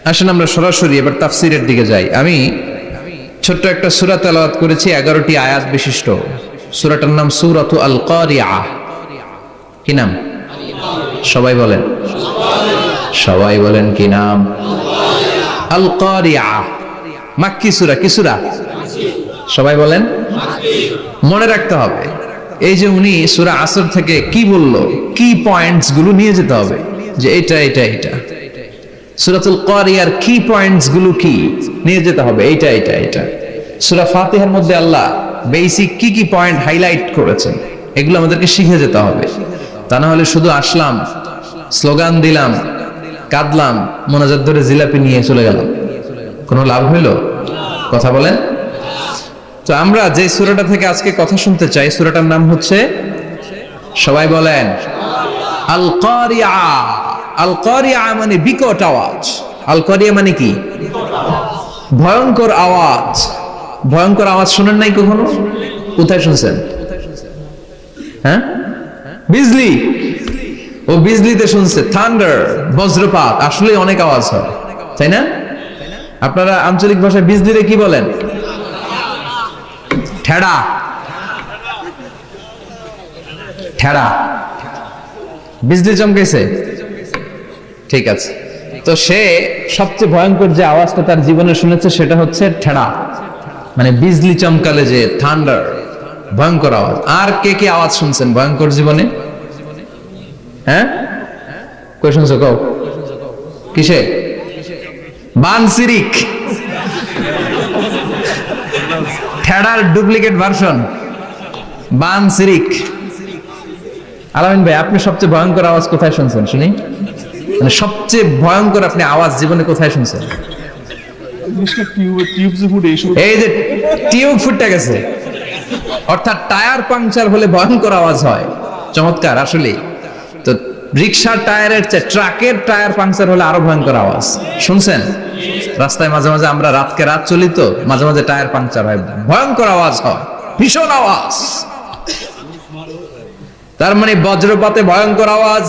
আসেন আমরা সরাসরি এবার তাফসিরের দিকে যাই। আমি ছোট্ট একটা সূরা তেলাওয়াত করেছি, 11টি আয়াত বিশিষ্ট। সূরাটার নাম সূরাতু আল কারিআহ। কি নাম? সবাই বলেন, সবাই বলেন কি নাম? আল কারিআহ। মাক্কি সূরা। কি সূরা? সবাই বলেন। মনে রাখতে হবে, এই যে উনি সূরা আসর থেকে কি বললো, কি পয়েন্টস গুলো নিয়ে যেতে হবে, যে এটা এটা এটা। সূরাতুল কারিয়ার কি পয়েন্টস গুলো কি নিয়ে যেতে হবে, এইটা এটা এটা। সূরা ফাতিহার মধ্যে আল্লাহ বেসিক কি কি পয়েন্ট হাইলাইট করেছেন, এগুলো আমাদেরকে শিখে যেতে হবে। তা না হলে শুধু আসলাম, স্লোগান দিলাম, কাঁদলাম, মোনাজাত ধরে জিলাপি নিয়ে চলে গেলাম, কোনো লাভ হইল? কথা বলেন। তো আমরা যে সূরাটা থেকে আজকে কথা শুনতে চাই, সূরাটার নাম হচ্ছে, সবাই বলেন, আল কারিআহ। আল কারিআহ মানে বিকট আওয়াজ। আল কারিআহ মানে কি? ভয়ঙ্কর আওয়াজ। ভয়ঙ্কর আওয়াজ শুনেন নাই কখনো? কোথায় শুনছেন? হ্যাঁ, বিজলি। ও বিজলিতে শুনছে, থান্ডার, বজ্রপাত। আসলে অনেক আওয়াজ হয়, তাই না? আপনারা আঞ্চলিক ভাষায় বিজলিরে কি বলেন? ঠেড়া। ঠেড়া। বিজলি চমকেছে, ঠিক আছে। তো সে সবচেয়ে ভয়ঙ্কর যে আওয়াজটা তার জীবনে শুনেছে সেটা হচ্ছে ঠেড়া, মানে বিজলি চমকালে যে থান্ডার, ভয়ঙ্কর আওয়াজ। আর কে কে আওয়াজ শুনছেন ভয়ঙ্কর জীবনে? হ্যাঁ, কই শুনছো? কও কিসে? বানসিরিক, ঠেড়ার ডুপ্লিকেট ভার্সন বানসিরিক। আলামিন ভাই, আপনি সবচেয়ে ভয়ঙ্কর আওয়াজ কোথায় শুনছেন শুনি? মানে সবচেয়ে ভয়ঙ্কর আপনি আওয়াজ জীবনে কোথায় শুনছেন? এই যে টিউব ফুটে গেছে, অর্থাৎ টায়ার পাংচার হলে ভয়ঙ্কর আওয়াজ হয়। চমৎকার। আসলে তো রিকশার টায়ারের চেয়ে ট্রাকের টায়ার পাংচার হলে আরো ভয়ঙ্কর আওয়াজ শুনছেন? রাস্তায় মাঝে মাঝে আমরা রাতকে রাত চলি, তো মাঝে মাঝে টায়ার পাংচার হয়, ভয়ঙ্কর আওয়াজ হয়, ভীষণ আওয়াজ। তার মানে বজ্রপাতে ভয়ঙ্কর আওয়াজ,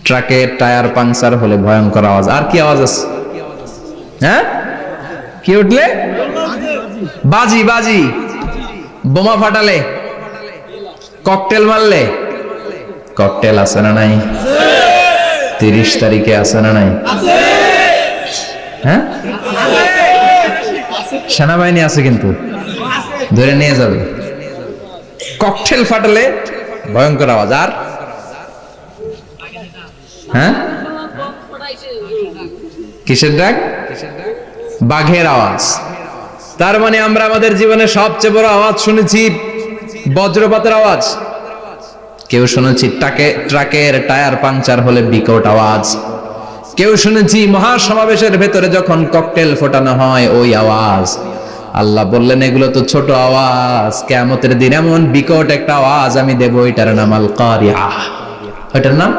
ট্রাকের টায়ার পাংচার হলে ভয়ঙ্কর আওয়াজ। আর কি আওয়াজ আছে? হ্যাঁ, কি উঠলে? বাজি। বাজি, বোমা ফাটালে, ককটেল মারলে। ককটেল আছে না নাই? 30 তারিখে আছে না নাই? হ্যাঁ, সেনাবাহিনী আছে, কিন্তু ধরে নিয়ে যাবে। ককটেল ফাটালে ভয়ঙ্কর আওয়াজ। আর হ্যাঁ, কিসের ডাক? বাঘের আওয়াজ। তার মানে আমরা আমাদের জীবনে সবচেয়ে বড় আওয়াজ শুনেছি বজ্রপাতের আওয়াজ। কেউ শুনেছি ট্রাকের টায়ার পাংচার হলে বিকট আওয়াজ। কেউ শুনেছি মহাসমাবেশের ভেতরে যখন ককটেল ফোটানো হয় ওই আওয়াজ। আল্লাহ বললেন এগুলো তো ছোট আওয়াজ, কিয়ামতের দিন এমন বিকট একটা আওয়াজ আমি দেব, এটার নাম আল কারিআহ। এটার নাম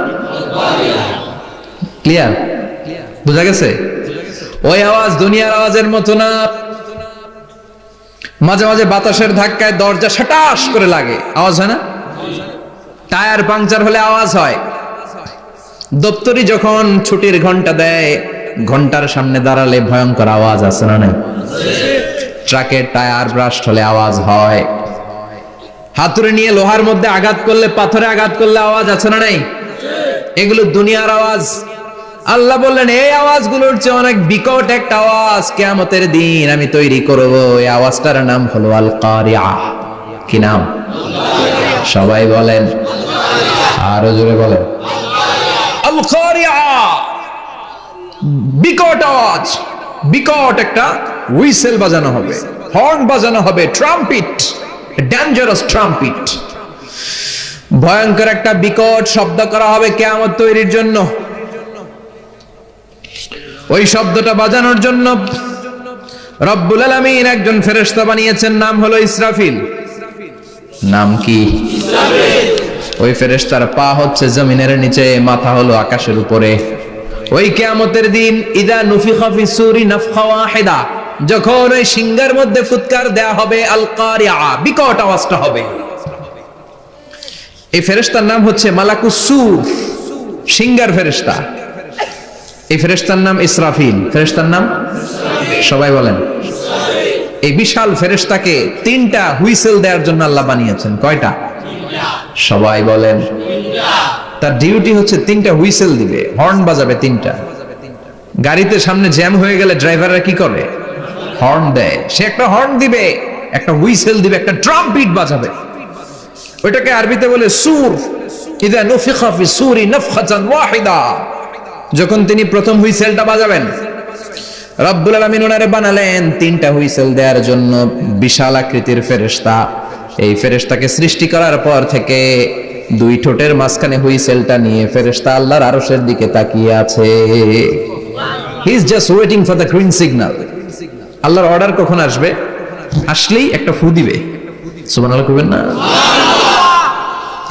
ক্লিয়ার? বুঝা গেছে? ওই আওয়াজ দুনিয়ার আওয়াজের মতো না। মাঝে মাঝে বাতাসের ধাক্কায় দরজা সাটাস করে লাগে, আওয়াজ হয় না? টায়ার পাংচার হলে আওয়াজ হয়। দপ্তরি যখন ছুটির ঘন্টা দেয়, ঘন্টার সামনে দাঁড়ালে ভয়ঙ্কর আওয়াজ আছে না নাই? ট্রাকের টায়ার ব্রাস্ট হলে আওয়াজ হয়। হাতুড়ি নিয়ে লোহার মধ্যে আঘাত করলে, পাথরে আঘাত করলে আওয়াজ আছে না নাই? এগুলো দুনিয়ার আওয়াজ। আল্লাহ বললেন এই আওয়াজগুলোর চেয়ে অনেক বিকট একটা আওয়াজ কিয়ামতের দিন আমি তৈরি করব। এই আওয়াজটার নাম হলো আল কারিআহ। কি নাম? সবাই বলেন, আরো জোরে বলেন, আল কারিআহ। বিকট আওয়াজ, বিকট একটা হুইসেল বাজানো হবে, হর্ন বাজানো হবে, ট্রাম্পিট, ডেঞ্জারাস ট্রাম্পিট। ভয়ঙ্কর একটা বিকট শব্দ করা হবে কিয়ামত তৈরির জন্য। ওই শব্দটা বাজানোর জন্য রব্বুল আলামিন একজন ফেরেশতা বানিয়েছেন, নাম হলো ইসরাফিল। নাম কি? ইসরাফিল। ওই ফেরেশতার পা হচ্ছে জমিনের নিচে, মাথা হলো আকাশের উপরে। ওই কিয়ামতের দিন ইদা নুফিখা ফিস সূরি নাফখা ওয়াহিদা, যখন ওই সিংহের মধ্যে ফুৎকার দেয়া হবে, আল কারিআহ, বিকট আওয়াজটা হবে। এই ফেরেশতার নাম হচ্ছে মালাকুস সূর, সিংহের ফেরেশতা। এই ফেরেশতার নাম ইসরাফিল। ফেরেশতার নাম সবাই বলেন। এই বিশাল ফেরেশতাকে 3টা হুইসেল দেওয়ার জন্য আল্লাহ বানিয়েছেন। কয়টা? সবাই বলেন। তার ডিউটি হচ্ছে 3টা হুইসেল দিবে, হর্ন বাজাবে 3টা। গাড়িতে সামনে জ্যাম হয়ে গেলে ড্রাইভাররা কি করে? হর্ন দেয়। সে একটা হর্ন দিবে, একটা হুইসেল দিবে, একটা ড্রাম বিট বাজাবে। ওইটাকে আরবিতে বলে সুর। ইযা নুফিখা ফি সুরি নাফখাতান ওয়াহিদা। যখন তিনি প্রথম হুইসেলটা বাজাবেন, রব্বুল আলামিন ওনারে বানালেন 3টা হুইসেল দেওয়ার জন্য বিশাল আকৃতির ফেরেশতা। এই ফেরেশতাকে সৃষ্টি করার পর থেকে 2 ঠোঁটের মাঝখানে হুইসেলটা নিয়ে ফেরেশতা আল্লাহর আরশের দিকে তাকিয়ে আছে। He is just waiting for the green signal. আল্লাহর অর্ডার কখন আসবে? আসলেই একটা ফু দিবে। সুবহানাল্লাহ কইবেন না?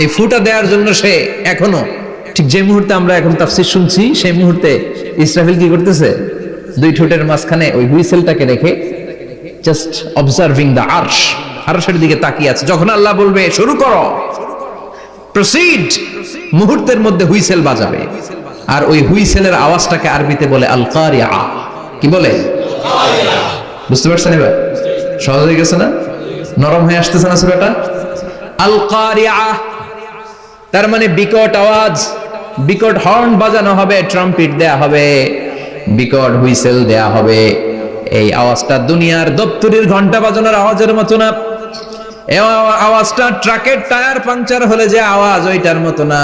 এই ফুটা দেওয়ার জন্য সে এখনো, ঠিক যে মুহূর্তে আমরা এখন তাফসীর শুনছি, সেই মুহূর্তে ইসরাফিল কি করতেছে? 2 ঠোঁটের মাঝখানে ওই হুইসেলটাকে রেখে জাস্ট অবজার্ভিং দ্য আরশ, আরশের দিকে তাকিয়ে আছে। যখন আল্লাহ বলবে শুরু করো, প্রসিড, মুহূর্তের মধ্যে হুইসেল বাজাবে। আর ওই হুইসেলের আওয়াজটাকে আরবিতে বলে আল কারিয়া। কি বলে? বুঝতে পারছেন এবার? সহজ হয়ে গেছে না? নরম হয়ে আসতেছে না সূরাটা? আল কারিয়া তার মানে বিকট আওয়াজ, বিকট হর্ন বাজানো হবে, ট্রাম্পিট দেয়া হবে, বিকট হুইসেল দেয়া হবে। এই আওয়াজটা দুনিয়ার দপ্তরির ঘন্টা বাজানোর আওয়াজের মতো না। এই আওয়াজটা ট্রাকের টায়ার পাংচার হলে যে আওয়াজ, ওইটার মতো না।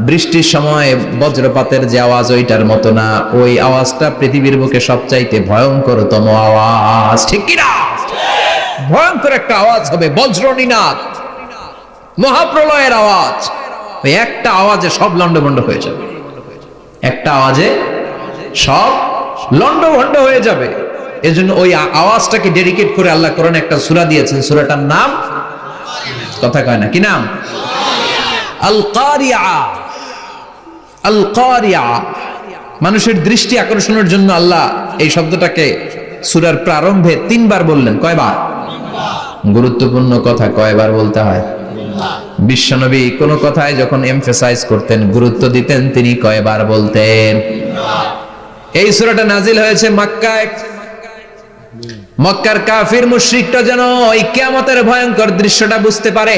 বৃষ্টির সময় বজ্রপাতের যে আওয়াজ, ওইটার মতো না। ওই আওয়াজটা পৃথিবীর বুকে সবচাইতে ভয়ঙ্করতম আওয়াজ। ঠিক কি না? ভয়ঙ্কর একটা আওয়াজ হবে, বজ্রনিনাদ, মহাপ্রলয়ের আওয়াজ। ওই একটা আওয়াজে সব লন্ডভন্ড হয়ে যাবে। একটা আওয়াজে সব লন্ডভন্ড হয়ে যাবে। এজন্য ওই আওয়াজটাকে ডেডিকেট করে আল্লাহ কোরআনে একটা সূরা দিয়েছেন। সূরাটার নাম, কথা কয় না, কি নাম? আল কারিয়া। আল কারিয়া। মানুষের দৃষ্টি আকর্ষণের জন্য আল্লাহ এই শব্দটাকে সূরার প্রারম্ভে 3বার বললেন। কয়বার? গুরুত্বপূর্ণ কথা কয়বার বলতে হয়? বিশ্বনবী কোন কথায় যখন এমফাসাইজ করতেন, গুরুত্ব দিতেন, তিনি কয়বার বলতেন? এই সূরাটা নাজিল হয়েছে মক্কায়। মক্কার কাফির মুশরিকরা যেন ওই কিয়ামতের ভয়ঙ্কর দৃশ্যটা বুঝতে পারে,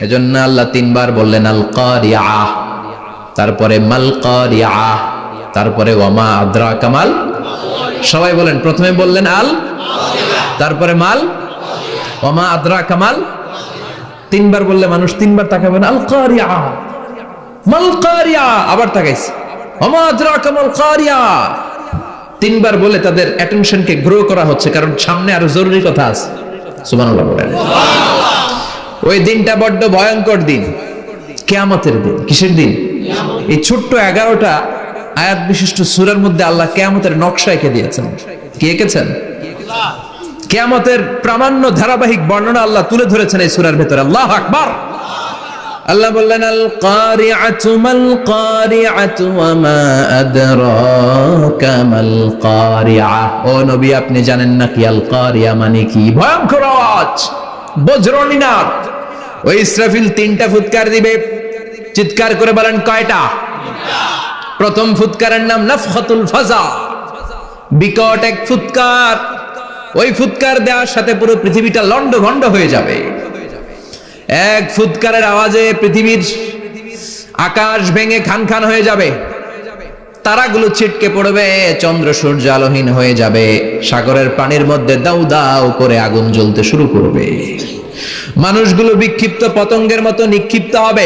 এজন্য আল্লাহ 3বার বললেন আল কারিয়া, তারপরে মাল কারিয়া, তারপরে ওয়ামা আদরাকা মাল। সবাই বলেন। প্রথমে বললেন আল, তারপরে মাল, ওয়ামা আদরাকা মাল। 3বার বললে মানুষ 3বার তাকাবে না। আল কারিয়া, মাল কারিয়া, আবার তাকাইছে ওয়ামা আদরাকা মাল কারিয়া। 3বার বলে তাদের অ্যাটেনশনকে গ্রো করা হচ্ছে, কারণ সামনে আরো জরুরি কথা আছে। সুবহানাল্লাহ বলেন। ওই দিনটা বড্ড ভয়ঙ্কর দিন, কিয়ামতের দিন। কিসের দিন? এই ছোট্ট 11টা আয়াত বিশিষ্ট সূরার মধ্যে আল্লাহ কিয়ামতের নকশা এঁকে দিয়েছেন। কি এঁকেছেন? কিয়ামতের প্রামাণ্য ধারাবাহিক বর্ণনা আল্লাহ তুলে ধরেছেন এই সূরার ভেতরে। আল্লাহু আকবার। আল্লাহ বললেন আল কারিআতু মাল কারিআতু ওয়া মা আদরাকা মাল কারিআ। ও নবী, আপনি জানেন না কি আল কারিয়া মানে কি? ভয়ঙ্কর আওয়াজ, বজ্রনিনাদ। ওই ইসরাফিল 3টা ফুৎকার দিবে। চিৎকার করে বলেন কয়টা? প্রথম ফুৎকারের নাম নাফখাতুল ফাজা, বিকট এক ফুৎকার। ওই ফুৎকার দেওয়ার সাথে পুরো পৃথিবীটা লন্ডভন্ড হয়ে যাবে। এক ফুৎকারের আওয়াজে পৃথিবীর আকাশ ভেঙে খান খান হয়ে যাবে, তারাগুলো ছিটকে পড়বে, চন্দ্র সূর্য আলোহীন হয়ে যাবে, সাগরের পানির মধ্যে দাউ দাউ করে আগুন জ্বলতে শুরু করবে, মানুষগুলো বিক্ষিপ্ত পতঙ্গের মতো নিক্ষিপ্ত হবে,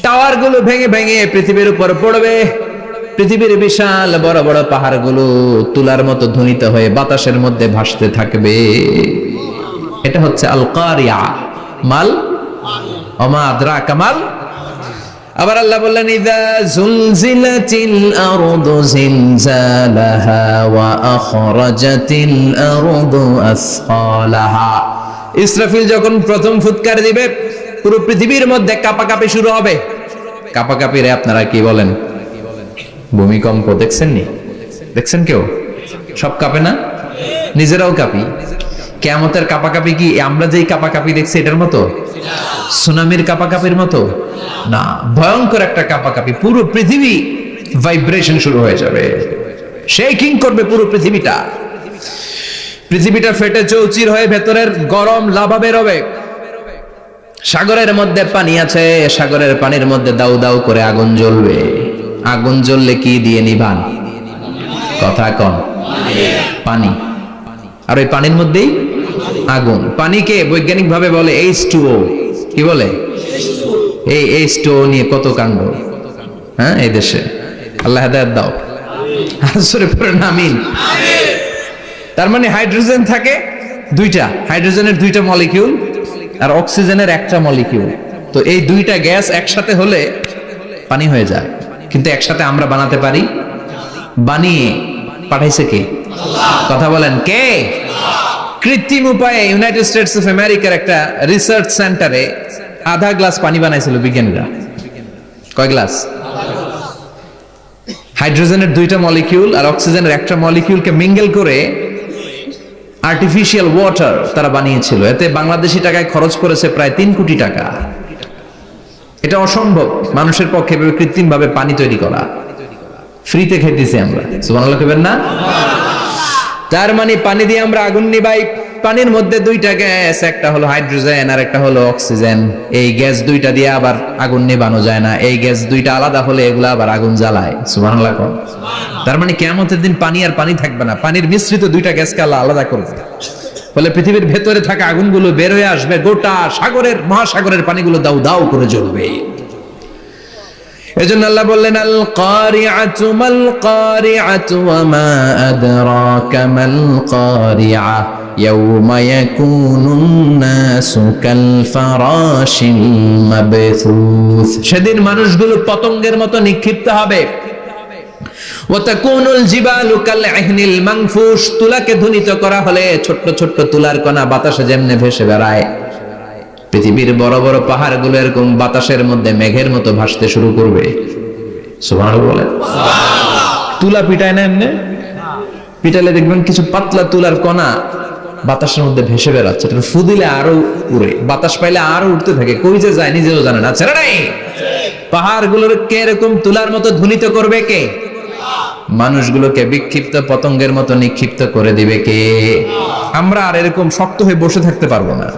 টাওয়ারগুলো ভেঙে ভেঙে পৃথিবীর উপর পড়বে, পৃথিবীর বিশাল বড় বড় পাহাড়গুলো তুলার মতো ধ্বনিত হয়ে বাতাসের মধ্যে ভাসতে থাকবে। এটা হচ্ছে আল কারিয়া। মাল, ওমা আদরাকা মাল। আবার আল্লাহ বললেন ইযা যুলজিলাতিল আরদু জিলজালাহা ওয়া আখরাজাতিল আরদু আসকালাহা। ইসরাফিল যখন প্রথম ফুৎকার দিবে, পুরো পৃথিবীর মধ্যে কাঁপাকাঁপি শুরু হবে। কাঁপাকাঁপিরে আপনারা কি বলেন? ভূমিকম্প দেখছেন নি? দেখছেন কেউ? সব কাঁপে না? নিজেরাও কাঁপি। কিয়ামতের কাঁপাকাঁপি কি আমরা যেই কাঁপাকাঁপি দেখছি এটার মতো? সুনামির কাঁপাকাঁপির মতো না, ভয়ঙ্কর একটা কাঁপাকাঁপি। পুরো পৃথিবী ভাইব্রেশন শুরু হয়ে যাবে, শেকিং করবে পুরো পৃথিবীটা। পৃথিবীটা ফেটে চৌচির হয়ে ভেতরের গরম লাভা বেরোবে। সাগরের মধ্যে পানি আছে, সাগরের পানির মধ্যে দাউ দাউ করে আগুন জ্বলবে। আগুন জ্বললে কি দিয়ে নিভান? কথা কন, পানি। আর ওই পানির মধ্যেই আগুন। পানিকে বৈজ্ঞানিক ভাবে বলে H2O। কি বলে? এই H2O নিয়ে কত কাণ্ড, হ্যাঁ, এই দেশে। আল্লাহ হেদায়েত দাও, আসরে পড়েন আমিন। তার মানে হাইড্রোজেন থাকে দুইটা, হাইড্রোজেনের দুইটা মলিকিউল আর অক্সিজেনের একটা মলিকিউল। তো এই দুইটা গ্যাস একসাথে হলে পানি হয়ে যায়। কিন্তু একসাথে আমরা বানাতে পারি? বানিয়ে পাঠাইছে কে? কথা বলেন, কে? কৃত্রিম উপায়ে ইউনাইটেড স্টেটস অফ আমেরিকার একটা রিসার্চ সেন্টারে আধা গ্লাস পানি বানাইছিল বিজ্ঞানীরা। কয় গ্লাস? হাইড্রোজেনের দুইটা মলিকিউল আর অক্সিজেনের একটা মলিকিউলকে মিঙ্গেল করে আর্টিফিশিয়াল ওয়াটার তারা বানিয়েছিল। এতে বাংলাদেশি টাকায় খরচ করেছে প্রায় 3 কোটি টাকা। এটা অসম্ভব মানুষের পক্ষে কৃত্রিম ভাবে পানি তৈরি করা। ফ্রিতে খাইতেছি আমরা, সুবহানাল্লাহ কইবেন না? তার মানে পানি দিয়ে আমরা আগুন নিভাই। পানির মধ্যে দুইটা গ্যাস, একটা হলো হাইড্রোজেন আর একটা হলো অক্সিজেন। এই গ্যাস দুইটা দিয়ে আবার আগুন নিভানো যায় না। এই গ্যাস দুইটা আলাদা হলে এগুলা আবার আগুন জ্বালায়। সুবহানাল্লাহ। তার মানে কিয়ামতের দিন পানি আর পানি থাকবে না, পানির মিশ্রিত দুইটা গ্যাসকে আল্লাহ আলাদা করবে। ফলে পৃথিবীর ভেতরে থাকা আগুনগুলো বের হয়ে আসবে, গোটা সাগরের মহাসাগরের পানিগুলো দাউ দাউ করে জ্বলবে। এজন্য আল্লাহ বললেন, আল কারিআতু মাল কারিআতু ওয়া মা আদরাকা মাল কারিআ ইয়াওমা ইয়াকুনুন নাসু কাল ফারাশিল মাবথুস। সেদিন মানুষগুলো পতঙ্গের মতো নিক্ষিপ্ত হবে। ওয়া তাকুনুল জিবালু কাল ইহনিল মানফুশ। তুলাকে ধ্বনিত করা হলে ছোট্ট ছোট্ট তুলার কণা বাতাসে যেমনে ভেসে বেড়ায়, পৃথিবীর বড় বড় পাহাড়গুলো এরকম বাতাসের মধ্যে মেঘের মতো ভাসতে শুরু করবে। সুবহানাল্লাহ বলেন। তুলা পিটায় না এমনি, পিটালে দেখবেন কিছু পাতলা তুলার কণা বাতাসের মধ্যে ভেসে বেড়াচ্ছে। এটা ফু দিলে আরো উড়ে, বাতাস পাইলে আরো উঠতে থাকে, কই যে যায় নিজেও জানে না। ছেড়ে নাই, পাহাড়গুলোকে এরকম তুলার মতো ধ্বনিত করবে কে? মানুষগুলোকে বিক্ষিপ্ত পতঙ্গের মতো নিক্ষিপ্ত করে দিবে কে? আমরা আর এরকম শক্ত হয়ে বসে থাকতে পারবো না।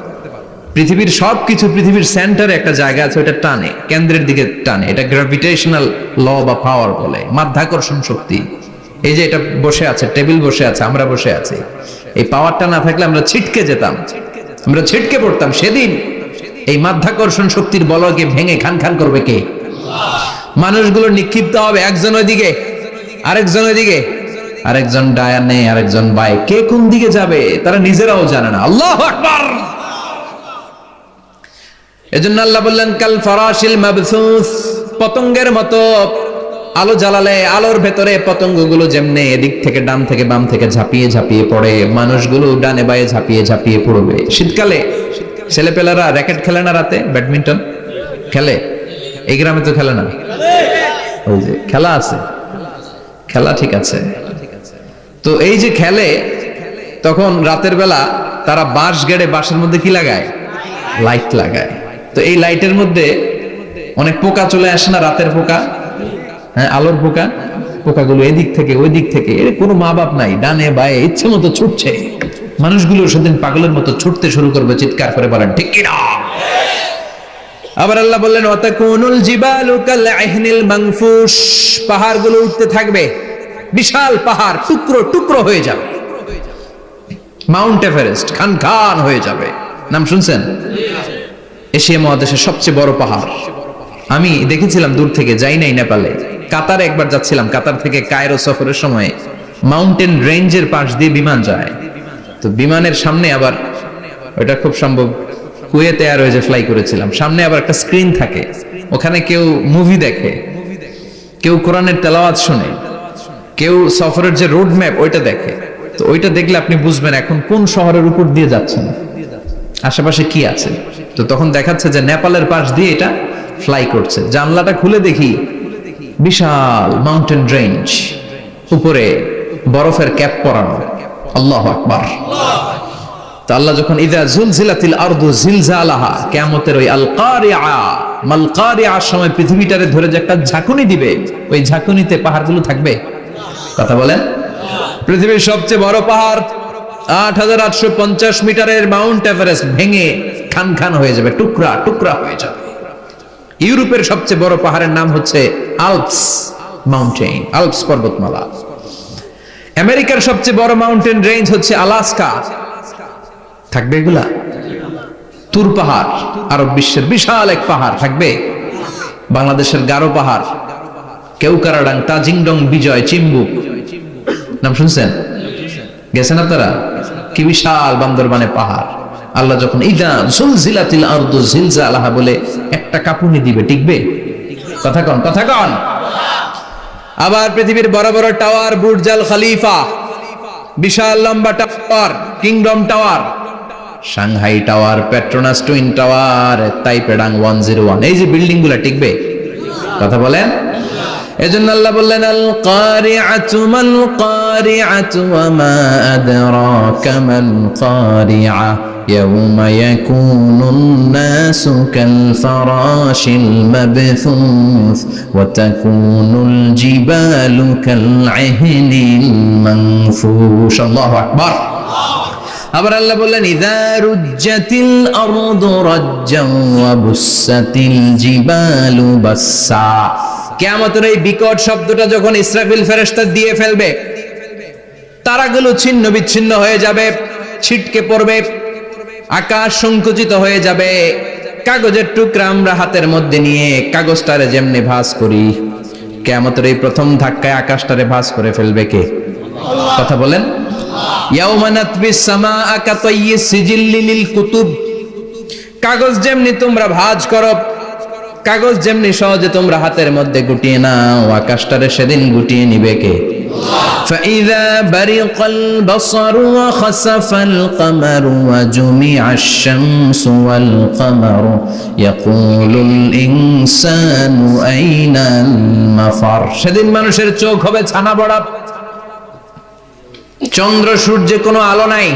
পৃথিবীর সবকিছু, পৃথিবীর সেন্টারে একটা জায়গা আছে, ওটা টানে, কেন্দ্রের দিকে টানে। এটা গ্র্যাভিটেশনাল ল বা পাওয়ার বলে, মাধ্যাকর্ষণ শক্তি। এই যে এটা বসে আছে, টেবিল বসে আছে, আমরা বসে আছি, এই পাওয়ারটা না থাকলে আমরা ছিটকে যেতাম, আমরা ছিটকে পড়তাম। সেদিন এই মাধ্যাকর্ষণ শক্তির বলকে ভেঙে খান খান করবে কে? মানুষগুলো নিক্ষিপ্ত হবে, একজন ওইদিকে, আরেকজন ওইদিকে, আরেকজন ডায়ানে, আরেকজন বাই। কে কোন দিকে যাবে তারা নিজেরাও জানে না। আল্লাহু আকবার। এজন্য আল্লাহ বললেন, কাল ফারাশিল মাবসুস। পতঙ্গের মতো আলো জ্বালালে আলোর ভেতরে পতঙ্গগুলো যেমনে এদিক থেকে ডান থেকে বাম থেকে ঝাঁপিয়ে ঝাঁপিয়ে পড়ে, মানুষগুলো ডানে বায়ে ঝাঁপিয়ে ঝাঁপিয়ে পড়বে। শীতকালে ছেলেপেলারা র্যাকেট খেলে না, রাতে ব্যাডমিন্টন খেলে। এই গ্রামে তো খেলে না, ওই যে খেলা আছে, খেলা ঠিক আছে। তো এই যে খেলে, তখন রাতের বেলা তারা বাঁশ গেড়ে, বাঁশের মধ্যে কি লাগায়? লাইট লাগায়। তো এই লাইটের মধ্যে অনেক পোকা চলে আসে না, রাতের পোকা, হ্যাঁ, আলোর পোকা। পোকাগুলো এদিক থেকে ওই দিক থেকে, এর কোনো মা বাপ নাই, ডানে বায়ে ইচ্ছে মতো ছুটছে। মানুষগুলো সেদিন পাগলের মতো ছুটতে শুরু করবে, চিৎকার করে বলেন ঠিক কি না? আবার আল্লাহ বললেন, ওয়াতাকুনুল জিবালু কাল ইহনিল মানফুশ। পাহাড়গুলো উঠতে থাকবে, বিশাল পাহাড় টুকরো টুকরো হয়ে যাবে। মাউন্ট এভারেস্ট খান খান হয়ে যাবে। নাম শুনছেন? এশিয়া মহাদেশের সবচেয়ে বড় পাহাড়। আমি দেখেছিলাম দূর থেকে, যাই নাই নেপালে। কাতারে একবার যাচ্ছিলাম, কাতার থেকে কায়রো সফরের সময় মাউন্টেন রেঞ্জের পাশ দিয়ে বিমান যায়। তো বিমানের সামনে আবার, ওটা খুব সম্ভব কুয়েতে এয়ারওয়েজে ফ্লাই করেছিলাম, সামনে আবার একটা স্ক্রিন থাকে, ওখানে কেউ মুভি দেখে, কেউ কোরআনের তেলাওয়াত শুনে, কেউ সফরের যে রোড ম্যাপ ওইটা দেখে। তো ওইটা দেখলে আপনি বুঝবেন এখন কোন শহরের উপর দিয়ে যাচ্ছেন, আশেপাশে কি আছে। তো তখন দেখাচ্ছে যে নেপালের পাশ দিয়ে এটা ফ্লাই করছে। জানলাটা খুলে দেখি বিশাল মাউন্টেন রেঞ্জ, উপরে বরফের ক্যাপ পরানো। আল্লাহু আকবার। তো আল্লাহ যখন ইযা জুলজিলাতিল আরদু জিলজালাহা, কিয়ামতের ওই আল কারিআ মাল কারিআর সময় পৃথিবীটারে ধরে যে একটা ঝাঁকুনি দিবে, ওই ঝাঁকুনিতে পাহাড়গুলো থাকবে? কথা বলেন। পৃথিবীর সবচেয়ে বড় পাহাড় ৮৮৫০ মিটারের মাউন্ট এভারেস্ট ভেঙে খান খান হয়ে যাবে, টুকরা টুকরা হয়ে যাবে। ইউরোপের সবচেয়ে বড় পাহাড়ের নাম হচ্ছে আল্পস মাউন্টেন, আল্পস পর্বতমালা। আমেরিকার সবচেয়ে বড় মাউন্টেন রেঞ্জ হচ্ছে আলাস্কা, থাকবে এগুলা? তুর পাহাড় আরব বিশ্বের বিশাল এক পাহাড় থাকবে? বাংলাদেশের গারো পাহাড়, কেউকারাডাং, তাজিংডং, বিজয়, চিম্বুক, নাম শুনছেন? গেছেন আপনারা? কি বিশাল বান্দরবানে পাহাড়। আল্লাহ যখন ইদা জুলজিলাতিল আরদু জিলজালাহা বলে একটা কাঁপুনি দিবে, টিকবে? কথা কন, কথা কন। আবার পৃথিবীর বড় বড় টাওয়ার, বুর্জ আল খলিফা, বিশাল লম্বা tower, kingdom tower, Shanghai tower, Petronas twin tower, Taipei 101, এই যে বিল্ডিং গুলা টিকবে? কথা বলেন। এজন্য আল্লাহ বললেন আল কারিআতু মাল কারিআতু ওয়া মা আদরাকা মাল কারিআ ইয়াউমা ইয়াকুনুন নাসু কাল ফারাশিল মাবথুস ওয়া তাকুনুল জিবালু কাল ইহনিল মানফুশ। আল্লাহু আকবার। আবার আল্লাহ বললেন ইযা রুজ্জাতিল আরদু রাজ্জান ওয়া বুসাতিল জিবালু বাসসা। কিয়ামতের এই বিকট শব্দটা যখন ইসরাফিল ফেরেশতা দিয়ে ফেলবে, তারাগুলো ছিন্ন বিচ্ছিন্ন হয়ে যাবে, ছিটকে পড়বে, আকাশ সংকুচিত হয়ে যাবে। কাগজের টুকরা আমরা হাতের মধ্যে নিয়ে কাগজটারে যেমনি ভাঁজ করি, কিয়ামতের এই প্রথম ধাক্কায় আকাশটারে ভাঁজ করে ফেলবে কে? কথা বলেন। ইয়াউমা নাতবিস সামাআ কাতাইয়িস সিজিল্লি লিল কুতুব। কাগজ যেমনি তোমরা ভাঁজ করো, কাগজ যেমনি সহজে তোমরা হাতের মধ্যে গুটিয়ে নাও, আকাশটারে সেদিন গুটিয়ে নিবে কে? ফাইযা বারিকাল বাসারু ওয়া খাসাফাল কামারু ওয়া জুমিআশ শামসু ওয়াল কামারু ইয়াকুলুল ইনসানু আইনাল মাফার। সেদিন মানুষের চোখ হবে ছানা বড়া, চন্দ্র সূর্যে কোনো আলো নাই,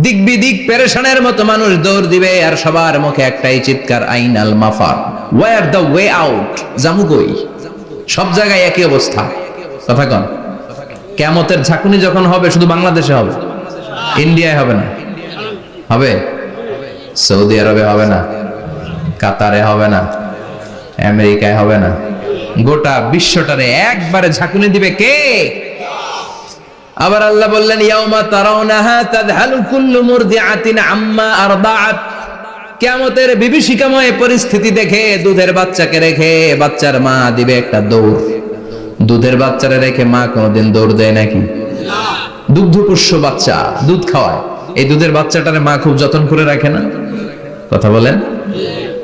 দিক বিদিক পেরেশানের মতো মানুষ দৌড় দিবে, আর সবার মুখে একটাই চিৎকার, আইনাল মাফার, ওয়্যার দ্য ওয়ে আউট, জামু কই? সব জায়গায় একই অবস্থা। কথা কন। কিয়ামতের ঝাঁকুনি যখন হবে শুধু বাংলাদেশে হবে, ইন্ডিয়ায় হবে না, হবে সৌদি আরবে হবে না, কাতারে হবে না, আমেরিকায় হবে না, গোটা বিশ্বটারে একবারে ঝাঁকুনি দিবে কে? আবার আল্লাহ বললেন ইয়াউমা তারাউনাহা তাযহালু কুল্লু মুরদিআতিন আম্মা আরদাআত। কিয়ামতের বিভীষিকাময় পরিস্থিতি দেখে দুধের বাচ্চাকে রেখে বাচ্চার মা দিবে একটা দৌড়। দুধের বাচ্চারে রেখে মা কোনোদিন দৌড় দেয় নাকি? দুগ্ধপোষ্য বাচ্চা, দুধ খাওয়ায়, এই দুধের বাচ্চাটারে মা খুব যত্ন করে রাখে না? কথা বলেন।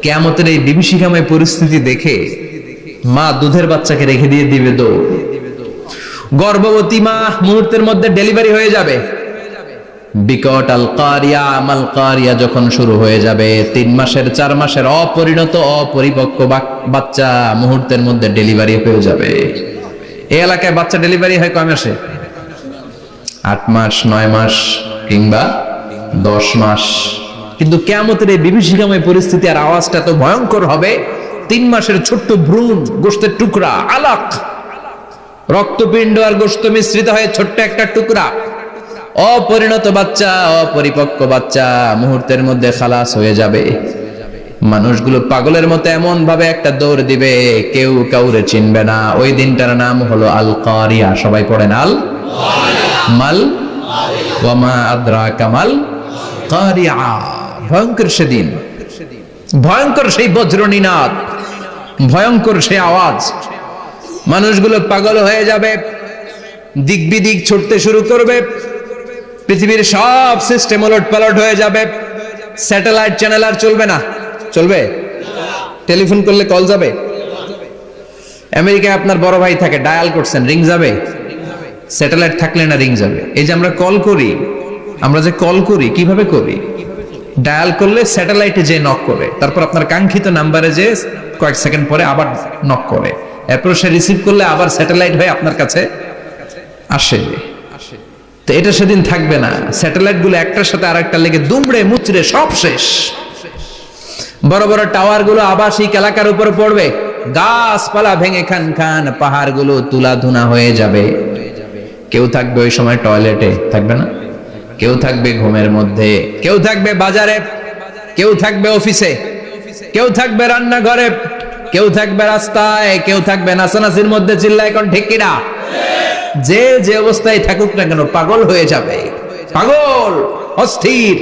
কিয়ামতের এই বিভীষিকাময় পরিস্থিতি দেখে মা দুধের বাচ্চাকে রেখে দিয়ে দিবে দৌড়। গর্ভবতী মা মুহূর্তের মধ্যে ডেলিভারি হয়ে যাবে। বিকট আল কারিয়া মাল কারিয়া যখন শুরু হয়ে যাবে, 3 মাসের 4 মাসের অপরিণত অপরিপক্ক বাচ্চা মুহূর্তের মধ্যে ডেলিভারি হয়ে যাবে। এই এলাকায় বাচ্চা ডেলিভারি হয় কয় মাসে? 8 মাস, 9 মাস কিংবা 10 মাস। কিন্তু কিয়ামতের এই বিভীষিকাময় পরিস্থিতি আর আওয়াজটা তো ভয়ঙ্কর হবে। 3 মাসের ছোট্ট ভ্রূণ, গোশতের টুকরা, আলাক, রক্তপিণ্ড আর গোশত মিশ্রিত হয়ে ছোট্ট একটা টুকরা, অপরিণত বাচ্চা, অপরিপক্ক বাচ্চা মুহূর্তের মধ্যে খালাস হয়ে যাবে। মানুষগুলো পাগলের মতো এমন ভাবে একটা দৌড় দিবে, কেউ কাউরে চিনবে না। ওই দিনটার নাম হলো আল কারিয়া। সবাই পড়েন আল মাল ওয়া মা আদরাকা মাল কারিয়া। ভয়ঙ্কর সেদিন, ভয়ঙ্কর সেই বজ্রনিনাদ, ভয়ঙ্কর সেই আওয়াজ। মানুষগুলো পাগল হয়ে যাবে, দিক বিদিক ছুটতে শুরু করবে, পৃথিবীর সব সিস্টেম ওলট পালট হয়ে যাবে। স্যাটেলাইট চ্যানেল আর চলবে না। চলবে? টেলিফোন করলে কল যাবে? আমেরিকায় আপনার বড় ভাই থাকে, ডায়াল করছেন, রিং যাবে? স্যাটেলাইট থাকলে না রিং যাবে? এই যে আমরা কল করি, আমরা যে কল করি কিভাবে করি? ডায়াল করলে স্যাটেলাইটে যে নক করে, তারপর আপনার কাঙ্ক্ষিত নাম্বারে যে কয়েক সেকেন্ড পরে আবার নক করে, এরপর সে রিসিভ করলে আবার স্যাটেলাইট হয়ে আপনার কাছে আসে। তো এটা সেদিন থাকবে না। স্যাটেলাইট গুলো একটার সাথে আরেকটা লেগে দুমড়ে মুচড়ে সব শেষ। বড় বড় টাওয়ার গুলো আবাসিক এলাকার উপর পড়বে, গাছপালা ভেঙে খান খান, পাহাড় গুলো তুলা ধুনা হয়ে যাবে। কেউ থাকবে ওই সময় টয়লেটে, থাকবে না? কেউ থাকবে ঘুমের মধ্যে, কেউ থাকবে বাজারে, কেউ থাকবে অফিসে, কেউ থাকবে রান্নাঘরে, কেউ থাকবে রাস্তায়, কেউ থাকবে নাচানাচির মধ্যে। চিল্লায় এখন ঠিক কিনা? যে যে অবস্থায় থাকুক না কেন পাগল হয়ে যাবে, পাগল, অস্থির।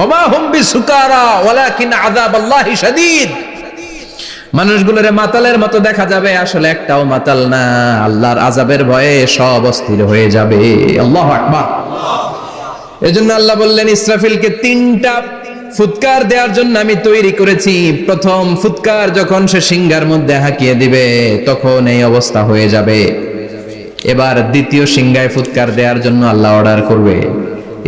ওমা হুম বিসুকারা ওয়ালাকিন আযাবাল্লাহি শাদীদ। মানুষগুলোরে মাতালের মতো দেখা যাবে, আসলে একটাও মাতাল না। আল্লাহর আযাবের ভয়ে সব অস্থির হয়ে যাবে। আল্লাহু আকবার। এজন্য আল্লাহ বললেন ইসরাফিলকে 3টা ফুৎকার দেওয়ার জন্য আমি তৈরি করেছি। প্রথম ফুৎকার যখন সে সিংহার মধ্যে হাঁকিয়ে দিবে তখন এই অবস্থা হয়ে যাবে। এবার দ্বিতীয় সিংহায় ফুৎকার দেওয়ার জন্য আল্লাহ অর্ডার করবে।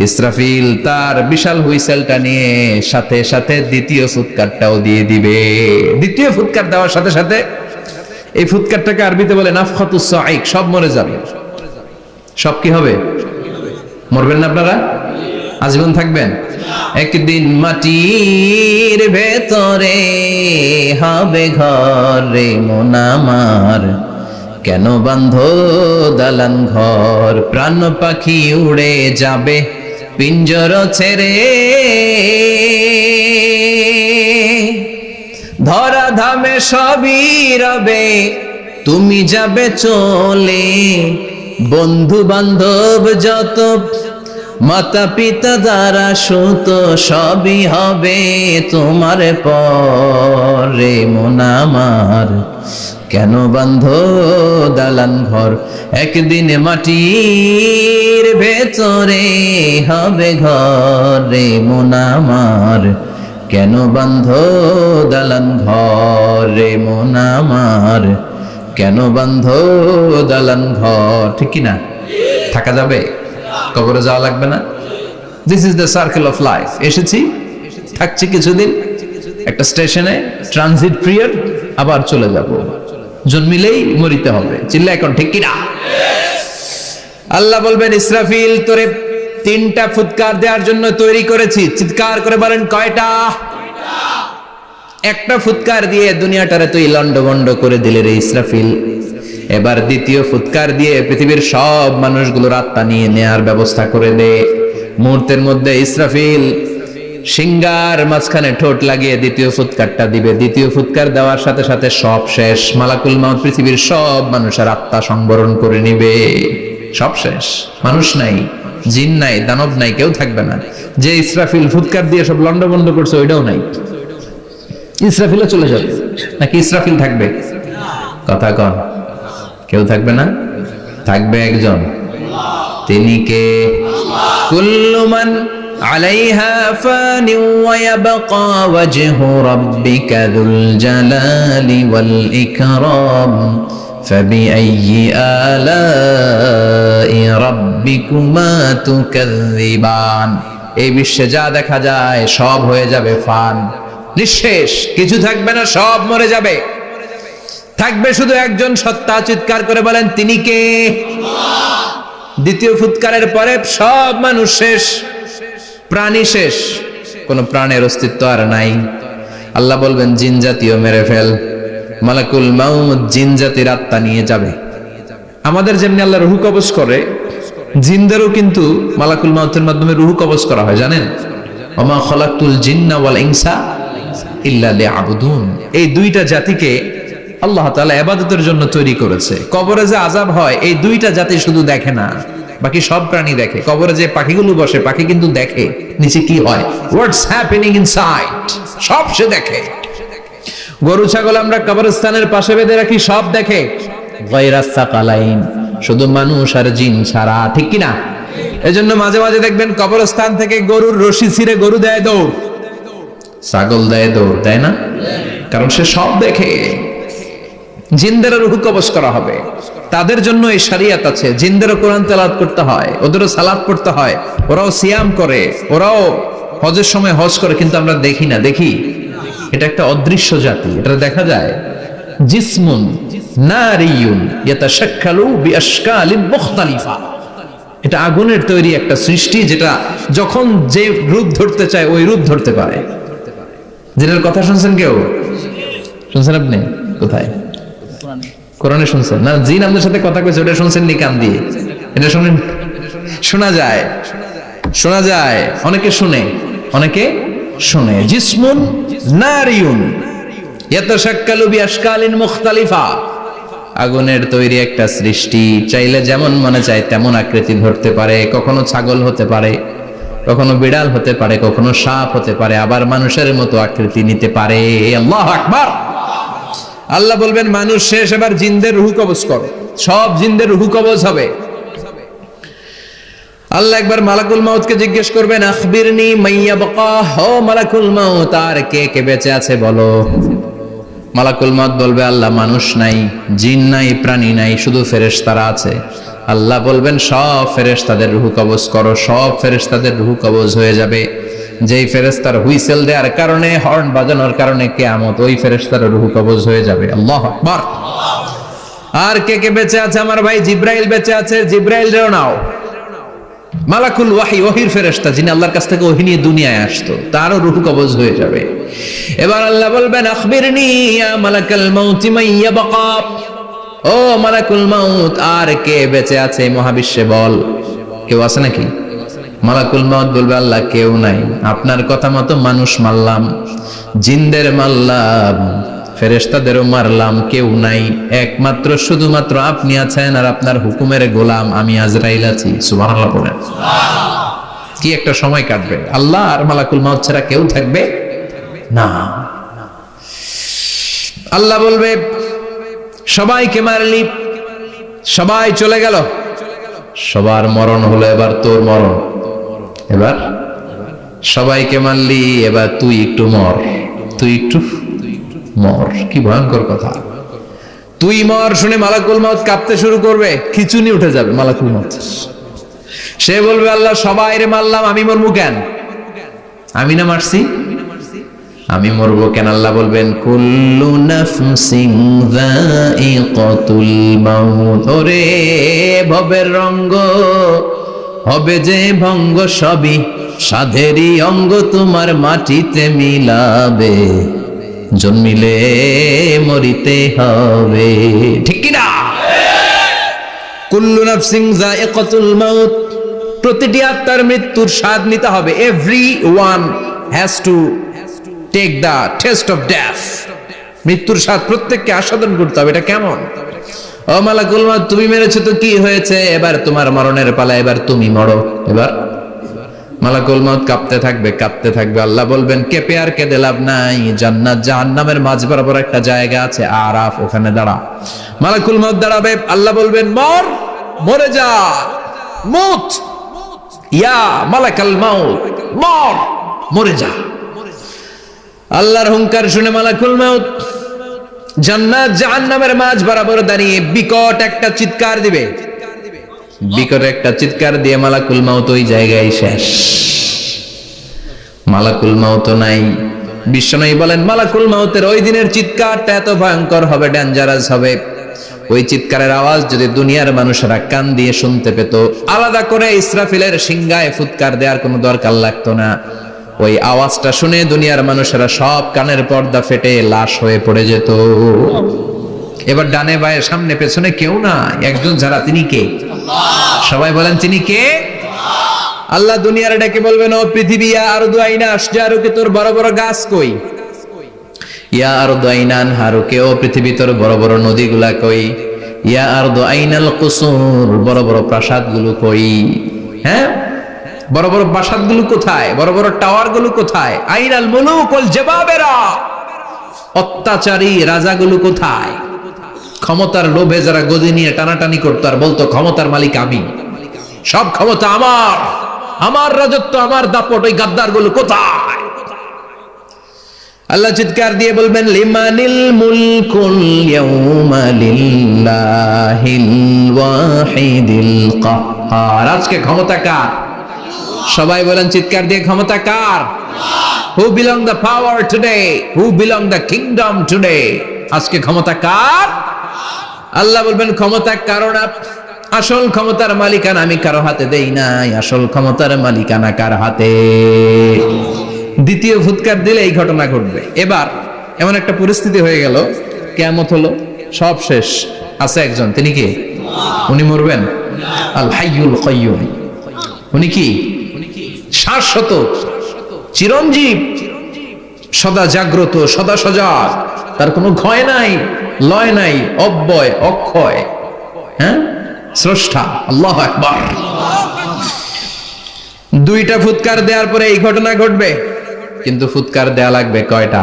ইসরাফিল তার বিশাল হুইসেলটা নিয়ে সাথে সাথে দ্বিতীয় ফুৎকারটাও দিয়ে দিবে। দ্বিতীয় ফুৎকার দেওয়ার সাথে সাথে এই ফুৎকারটাকে আরবিতে বলে নাফখাতুস সাঈক, সব মরে যাবে। সব কি হবে? মরবেন না আপনারা? আজীবন থাকবেন? একদিন মাটির ভেতরে হবে ঘর রে মন আমার, কেন বাঁধো দালান ঘর, প্রাণ পাখি উড়ে যাবে পিঞ্জর ছেড়ে, ধরা ধামে সবই রবে তুমি যাবে চলে, বন্ধু বান্ধব যত মাতা পিতা দ্বারা সুত সবই হবে তোমার পরে মন আমার, কেন বাঁধো দালান ঘর, একদিন মাটির ভেতরে হবে ঘর রে মন আমার, কেন বাঁধো দালান ঘর রে মন আমার, কেন বাঁধো দালান ঘর। ঠিক কি না? থাকা যাবে? কবরে যাওয়া লাগবে না? This is the circle of life. এসেছি, থাকছি কিছুদিন একটা স্টেশনে, ট্রানজিট পিরিয়ড, আবার চলে যাব। জন্মিলেই মরিতে হবে। চিল্লা এখন ঠিক কি না? আল্লাহ বলবেন ইসরাফিল তোরে 3টা ফুৎকার দেওয়ার জন্য তৈরি করেছি। চিৎকার করে বলেন কয়টা? একটা ফুৎকার দিয়ে দুনিয়াটারে তুই লন্ডভন্ড করে দিলে রে ইসরাফিল। এবার দ্বিতীয় ফুৎকার দিয়ে পৃথিবীর সব মানুষগুলোর আত্মা নিয়ে নেয়ার ব্যবস্থা করে দে। মুহূর্তের মধ্যে ইসরাফিল সিংহার মাঝখানে ঠোঁট লাগিয়ে দ্বিতীয় ফুৎকারটা দিবে। দ্বিতীয় ফুৎকার দেওয়ার সাথে সাথে সব শেষ। মালাকুল মাউত পৃথিবীর সব মানুষের আত্মা সংবরণ করে নিবে। সব শেষ, মানুষ নাই, জিন নাই, দানব নাই, কেউ থাকবে না। যে ইসরাফিল ফুৎকার দিয়ে সব লন্ডভন্ড করছে ওইটাও নাই। ইসরাফিলও চলে যাবে নাকি ইসরাফিল থাকবে? কথা কন, কেউ থাকবে না? থাকবে একজন, তিনি কে? কুল্লু মান আলাইহা ফানি ওয়া ইয়াবকা ওয়াজহু রাব্বিকা যুল জালালি ওয়াল ইকরাম ফাবিআইয়ি আলাই রাব্বিকুমা তুকাযযিবান। এই বিশ্বে যা দেখা যায় সব হয়ে যাবে ফান, নিঃশেষ, কিছু থাকবে না, সব মরে যাবে। থাকবে শুধু একজন সত্তা। চিৎকার করে বলেন তিনি কে? দ্বিতীয় ফুৎকারের পরে সব মানুষ শেষ, প্রাণী শেষ, কোন প্রাণের অস্তিত্ব আর নাই। আল্লাহ বলবেন জিন জাতীয় মেরে ফেল। মালাকুল মাউত জিন জাতির আত্মা নিয়ে যাবে। আমাদের যেমনি আল্লাহ রুহু কবজ করে, জিনদেরও কিন্তু মালাকুল মাউতের মাধ্যমে রুহু কবজ করা হয়, জানেন? ওমা খালাকতুল জিন্না ওয়াল ইনসা ইল্লা লিয়াবুদুন। এই 2টা জাতিকে আল্লাহ তাআলা ইবাদতের জন্য তৈরি করেছে। কবরে যে আযাব হয় এই 2টা জাতি শুধু দেখে না, বাকি সব প্রাণী দেখে। কবরে যে পাখিগুলো বসে, পাখি কিন্তু দেখে নিচে কি হয়, হোয়াটস হ্যাপেনিং ইনসাইড, সব সে দেখে। গরু ছাগল আমরা কবরস্থানের পাশে বেঁধে রাখি, সব দেখে। গায়রাস সাকালাইন, শুধু মানুষ আর জিন ছাড়া। ঠিক কি না? এজন্য মাঝে মাঝে দেখবেন কবরস্থান থেকে গরুর রশি ছিঁড়ে গরু দেয় দৌড়, ছাগল দেয় দৌড়, দেয় না? কারণ সে সব দেখে। জিনদেরও রূহ কবজ করা হবে, তাদের জন্য এই শরিয়ত আছে। জিনদেরও কোরআন তেলাওয়াত করতে হয়, ওদেরও সালাত পড়তে হয়, ওরাও সিয়াম করে, ওরাও হজের সময় হজ করে, কিন্তু আমরা দেখি না। দেখি? এটা একটা অদৃশ্য জাতি, এটা দেখা যায়। জিসমুন নারিয়ুন ইয়াতাশাক্কালু বিআশকালিন মুখতালিফা। এটা আগুনের তৈরি একটা সৃষ্টি, যেটা যখন যে রূপ ধরতে চায় ওই রূপ ধরতে পারে। জিনের কথা শুনছেন কেউ? শুনছেন আপনি? কোথায়? কোরআনে শুনছেন না? জিন আমাদের সাথে কথা কইছে, ওটা শুনছেন নি কান দিয়ে? এটা শুনেন? শোনা যায়, শোনা যায়। অনেকে শুনে, অনেকে শুনে। জিসমুন নারিয়ুন ইয়াতাশাক্কালু বিআশকালিন মুখতালিফা, আগুনের তৈরি একটা সৃষ্টি, চাইলে যেমন মনে চায় তেমন আকৃতি ধরতে পারে। কখনো ছাগল হতে পারে, কখনো বিড়াল হতে পারে, কখনো সাপ হতে পারে, আবার মানুষের মতো আকৃতি নিতে পারে। আল্লাহু আকবার। আল্লাহ বলবেন মানুষ শেষ, এবার জিনদের রূহ কবজ করো। সব জিনদের রূহ কবজ হবে। আল্লাহ একবার মালাকুল মাউতকে জিজ্ঞেস করবেন, আখবিরনি মাইয়াবকা, ও মালাকুল মাউত, আর কে কে বেঁচে আছে বলো। মালাকুল মাউত বলবে, আল্লাহ মানুষ নাই, জিন নাই, প্রাণী নাই, শুধু ফেরেশতারা আছে। আল্লাহ বলবেন সব ফেরেশতাদের রূহ কবজ করো। সব ফেরেশতাদের রূহ কবজ হয়ে যাবে। যেই ফেরেশতার হুইসেল দেওয়ার কারণে, হর্ন বাজানোর কারণে কিয়ামত, ওই ফেরেশতার রূহ কবজ হয়ে যাবে। আল্লাহু আকবার। আর কে কে বেঁচে আছে? আমার ভাই জিব্রাইল বেঁচে আছে, জিব্রাইল রেও নাও। মালাকুল ওয়াহি, ওহির ফেরেশতা, যিনি আল্লাহর কাছ থেকে ওহী নিয়ে দুনিয়ায় আসতো, তারও রূহ কবজ হয়ে যাবে। এবার আল্লাহ বলবেন, আখবিরনি ইয়া মালাকাল মাউত মাইয়াবকা, ও মালাকুল মাউত, আর কে বেঁচে আছে মহাবিশ্বে বল। কেউ আছে নাকি? মালাকুল মাউত বলবে, আল্লাহ কেউ নাই। আপনার কথা মতো মানুষ মারলাম, জিনদের মারলাম, ফেরেশতাদেরও মারলাম, কেউ নাই। একমাত্র শুধুমাত্র আপনি আছেন, আর আপনার হুকুমের গোলাম আমি আজরাইল আছি। সুবহানাল্লাহ বলেন। কি একটা সময় কাটবে। আল্লাহ আর মালাকুল মাউত ছাড়া কেউ থাকবে না। আল্লাহ বলবে, সবাইকে মারলি, সবাই চলে গেল, সবার মরণ হলো, এবার তোর মরণ। এবার সবাইকে মারলি, এবার তুই একটু মর, তুই একটু মর। কি ভয়ঙ্কর কথা। তুই মর শুনে মালাকুল মাউত কাঁপতে শুরু করবে, খিচুনি উঠে যাবে মালাকুল মাউত। সে বলবে, আল্লাহ সবাই রে মারলাম, আমি মরবো কেন? আমি না মারছি, আমি মরবো কেন? আল্লাহ বলবেন, কুল্লু নাফসিন যায়িকাতুল মাউত, ওরে ভবের রঙ্গ হবে যে ভঙ্গ, সবই সাধেরই অঙ্গ, তোমার মাটিতে মিলাবে, জন্মিলে মরিতে হবে। ঠিক কি না? কুল্লু নাফসিন যায়িকাতুল মাউত, প্রতিটি আত্মার মৃত্যুর স্বাদ নিতে হবে। Everyone has to take the taste of death. মৃত্যুর স্বাদ প্রত্যেককে আস্বাদন করতে হবে। এটা কেমন? ও মালাকুল মাউত, তুমি মেরেছো তো কি হয়েছে, এবার তোমার মরণের পালা, এবার তুমি মরো। এবার মালাকুল মাউত কাঁপতে থাকবে, কাঁপতে থাকবে। আল্লাহ বলবেন, কেঁপে আর কেঁদে লাভ নাই, জান্নাত জাহান্নামের মাঝ বরাবর একটা জায়গা আছে, আরাফ, ওখানে দাঁড়া। মালাকুল মাউত দাঁড়াবে, আল্লাহ বলবেন, মর, মরে যা, মুত, ইয়া মালাকাল মাউত, মর, মরে যা। আল্লাহর হুঙ্কার শুনে মালাকুল মাউত জান্নাত জাহান্নামের মাঝ বরাবর দাঁড়িয়ে বিকট একটা চিৎকার দিবে। বিকট একটা চিৎকার দিয়ে মালাকুল মাউত ওই জায়গায় শেষ। মালাকুল মাউত নাই। বিশ্বনবী বলেন, মালাকুল মাউতের ওই দিনের চিৎকারটা এত ভয়ঙ্কর হবে, ডেঞ্জারাস হবে। ওই চিৎকারের আওয়াজ যদি দুনিয়ার মানুষেরা কান দিয়ে শুনতে পেত, আলাদা করে ইসরাফিলের সিংহায় ফুৎকার দেওয়ার কোনো দরকার লাগতো না। ওই আওয়াজটা শুনে দুনিয়ার মানুষেরা সব কানের পর্দা ফেটে লাশ হয়ে পড়ে যেত। এবার ডানে বায়ে সামনে পেছনে কেউ না, একজন যারা, তিনি কে? সবাই বলেন, তিনি কে? আল্লাহ দুনিয়ার ডেকে বলবেন, ও পৃথিবী, ইয়া আরদু আইনা আশজারুকে, তোর বড় বড় গাছ কই? ইয়া আরদু আইনা আনহারুকে, ও পৃথিবী, তোর বড় বড় নদীগুলা কই? ইয়া আরদু আইনাল কুসুর, বড় বড় প্রাসাদগুলো কই? হ্যাঁ, বড় বড় প্রাসাদগুলো কোথায়? বড় বড় টাওয়ারগুলো কোথায়? আইনাল মুলুক ওয়াল জাবাবেরা, অত্যাচারী রাজাগুলো কোথায়? ক্ষমতার লোভে যারা গদি নিয়ে টানাটানি করতো আর বলতো ক্ষমতার মালিক আমি, সব ক্ষমতা আমার, আমার রাজত্ব, আমার দাপট, ওই গাদ্দারগুলো কোথায়? আল্লাহ চিৎকার দিয়ে বলবেন, লিমানিল মুলকুল ইয়াউমা লিল্লাহিল ওয়াহিদিল কাহ্হার, আজকে ক্ষমতা কার? সবাই বলেন চিৎকার দিয়ে, ক্ষমতা কার? Who belong the power today? Who belong the kingdom today? আজকে ক্ষমতা কার? আল্লাহ বলবেন, ক্ষমতা কারো না, আসল ক্ষমতার মালিকানা আমি কারো হাতে দেই নাই, আসল ক্ষমতার মালিকানা কার হাতে? দ্বিতীয় ফুৎকার দিলে এই ঘটনা ঘটবে। এবার এমন একটা পরিস্থিতি হয়ে গেল, কিয়ামত হলো, সব শেষ, আছে একজন, তিনি কি? উনি মরবেন? আল হাইয়ুল কাইয়ুম। উনি কি? শাশ্বত, চিরঞ্জীব, সদা জাগ্রত, সদা সজাগ, তার কোনো ক্ষয় নাই, লয় নাই, অব্যয়, অক্ষয়, হ্যাঁ, স্রষ্টা। আল্লাহু আকবার। দুইটা ফুৎকার দেওয়ার পরে এই ঘটনা ঘটবে, কিন্তু ফুৎকার দেয়া লাগবে কয়টা?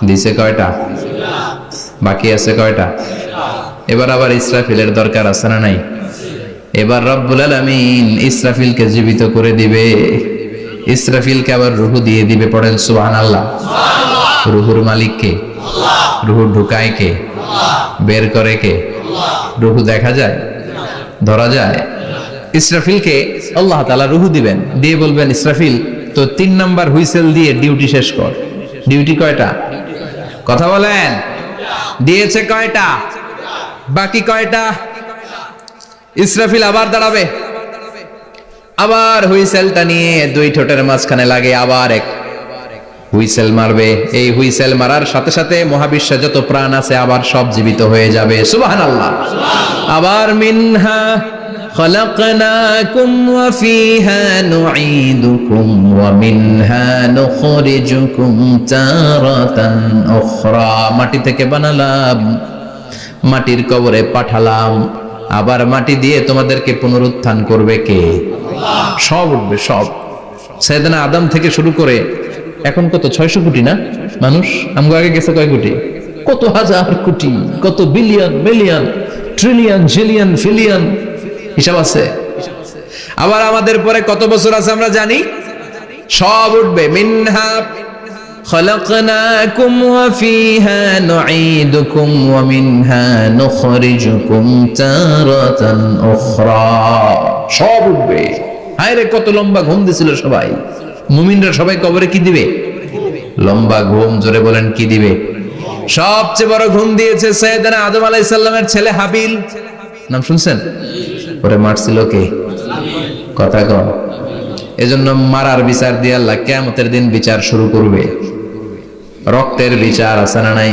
দিছে কয়টা? বাকি আছে কয়টা? এবার আবার ইসরাফিলের দরকার আছে না নাই? এবার রব্বুল আলামিন ইসরাফিলকে জীবিত করে দিবে, ইসরাফিলকে আবার রূহ দিয়ে দিবে। পড়েন সুবহানাল্লাহ। রূহুর মালিক কে? রূহ ঢুকায় কে? বের করে কে? রূহ দেখা যায়, ধরা যায়? ইসরাফিলকে আল্লাহ তাআলা রূহ দিবেন, দিয়ে বলবেন ইসরাফিল তো 3 নাম্বার হুইসেল দিয়ে ডিউটি শেষ কর। ডিউটি কয়টা? কথা বলেন। দিয়েছে কয়টা? বাকি কয়টা? ইসরাফিল আবার দাঁড়াবে, আবার হুইসেলটা নিয়ে দুই ঠোঁটের মাঝখানে লাগে আবার এক হুইসেল মারবে। এই হুইসেল মারার সাথে সাথে মহাবিশ্বে যত প্রাণ আছে আবার সব জীবিত হয়ে যাবে। সুবহানাল্লাহ। আবার মিনহা খলাকনাকুম ওয়া ফিহা নুঈদুকুম ওয়া মিনহা নুখরিজুকুম তারাতান উখরা। মাটি থেকে বানালাম, মাটির কবরে পাঠালাম, আবার মাটি দিয়ে তোমাদেরকে পুনরুত্থান করবে কে? সব উঠবে, সব। সাইয়েদনা আদম থেকে শুরু করে এখন কত 600 কোটি না মানুষ? আমগো আগে গেছে কয় কোটি? কত হাজার কোটি, কত billion, million, trillion, zillion, pillion, হিসাব আছে। আবার আমাদের পরে কত বছর আছে আমরা জানি? সব উঠবে। মিনহা খলাকনাকুম ওয়া ফিহা নুঈদুকুম ওয়া মিনহা নুখরিজুকুম তারাতান উখরা। সব উঠবে। হায়রে কত লম্বা ঘুম দিছিল সবাই। মুমিনরা সবাই কবরে কি দিবে? লম্বা ঘুম। জোরে বলেন কি দিবে? সবচেয়ে বড় ঘুম দিয়েছে সাইয়েদনা আদম আলাইহিস সালামের ছেলে হাবিল। নাম শুনছেন? পরে মারছিল কে? কথা কন। এজন্য মারার বিচার দিয়ে আল্লাহ কিয়ামতের দিন বিচার শুরু করবে। রক্তের বিচার আছে না নাই?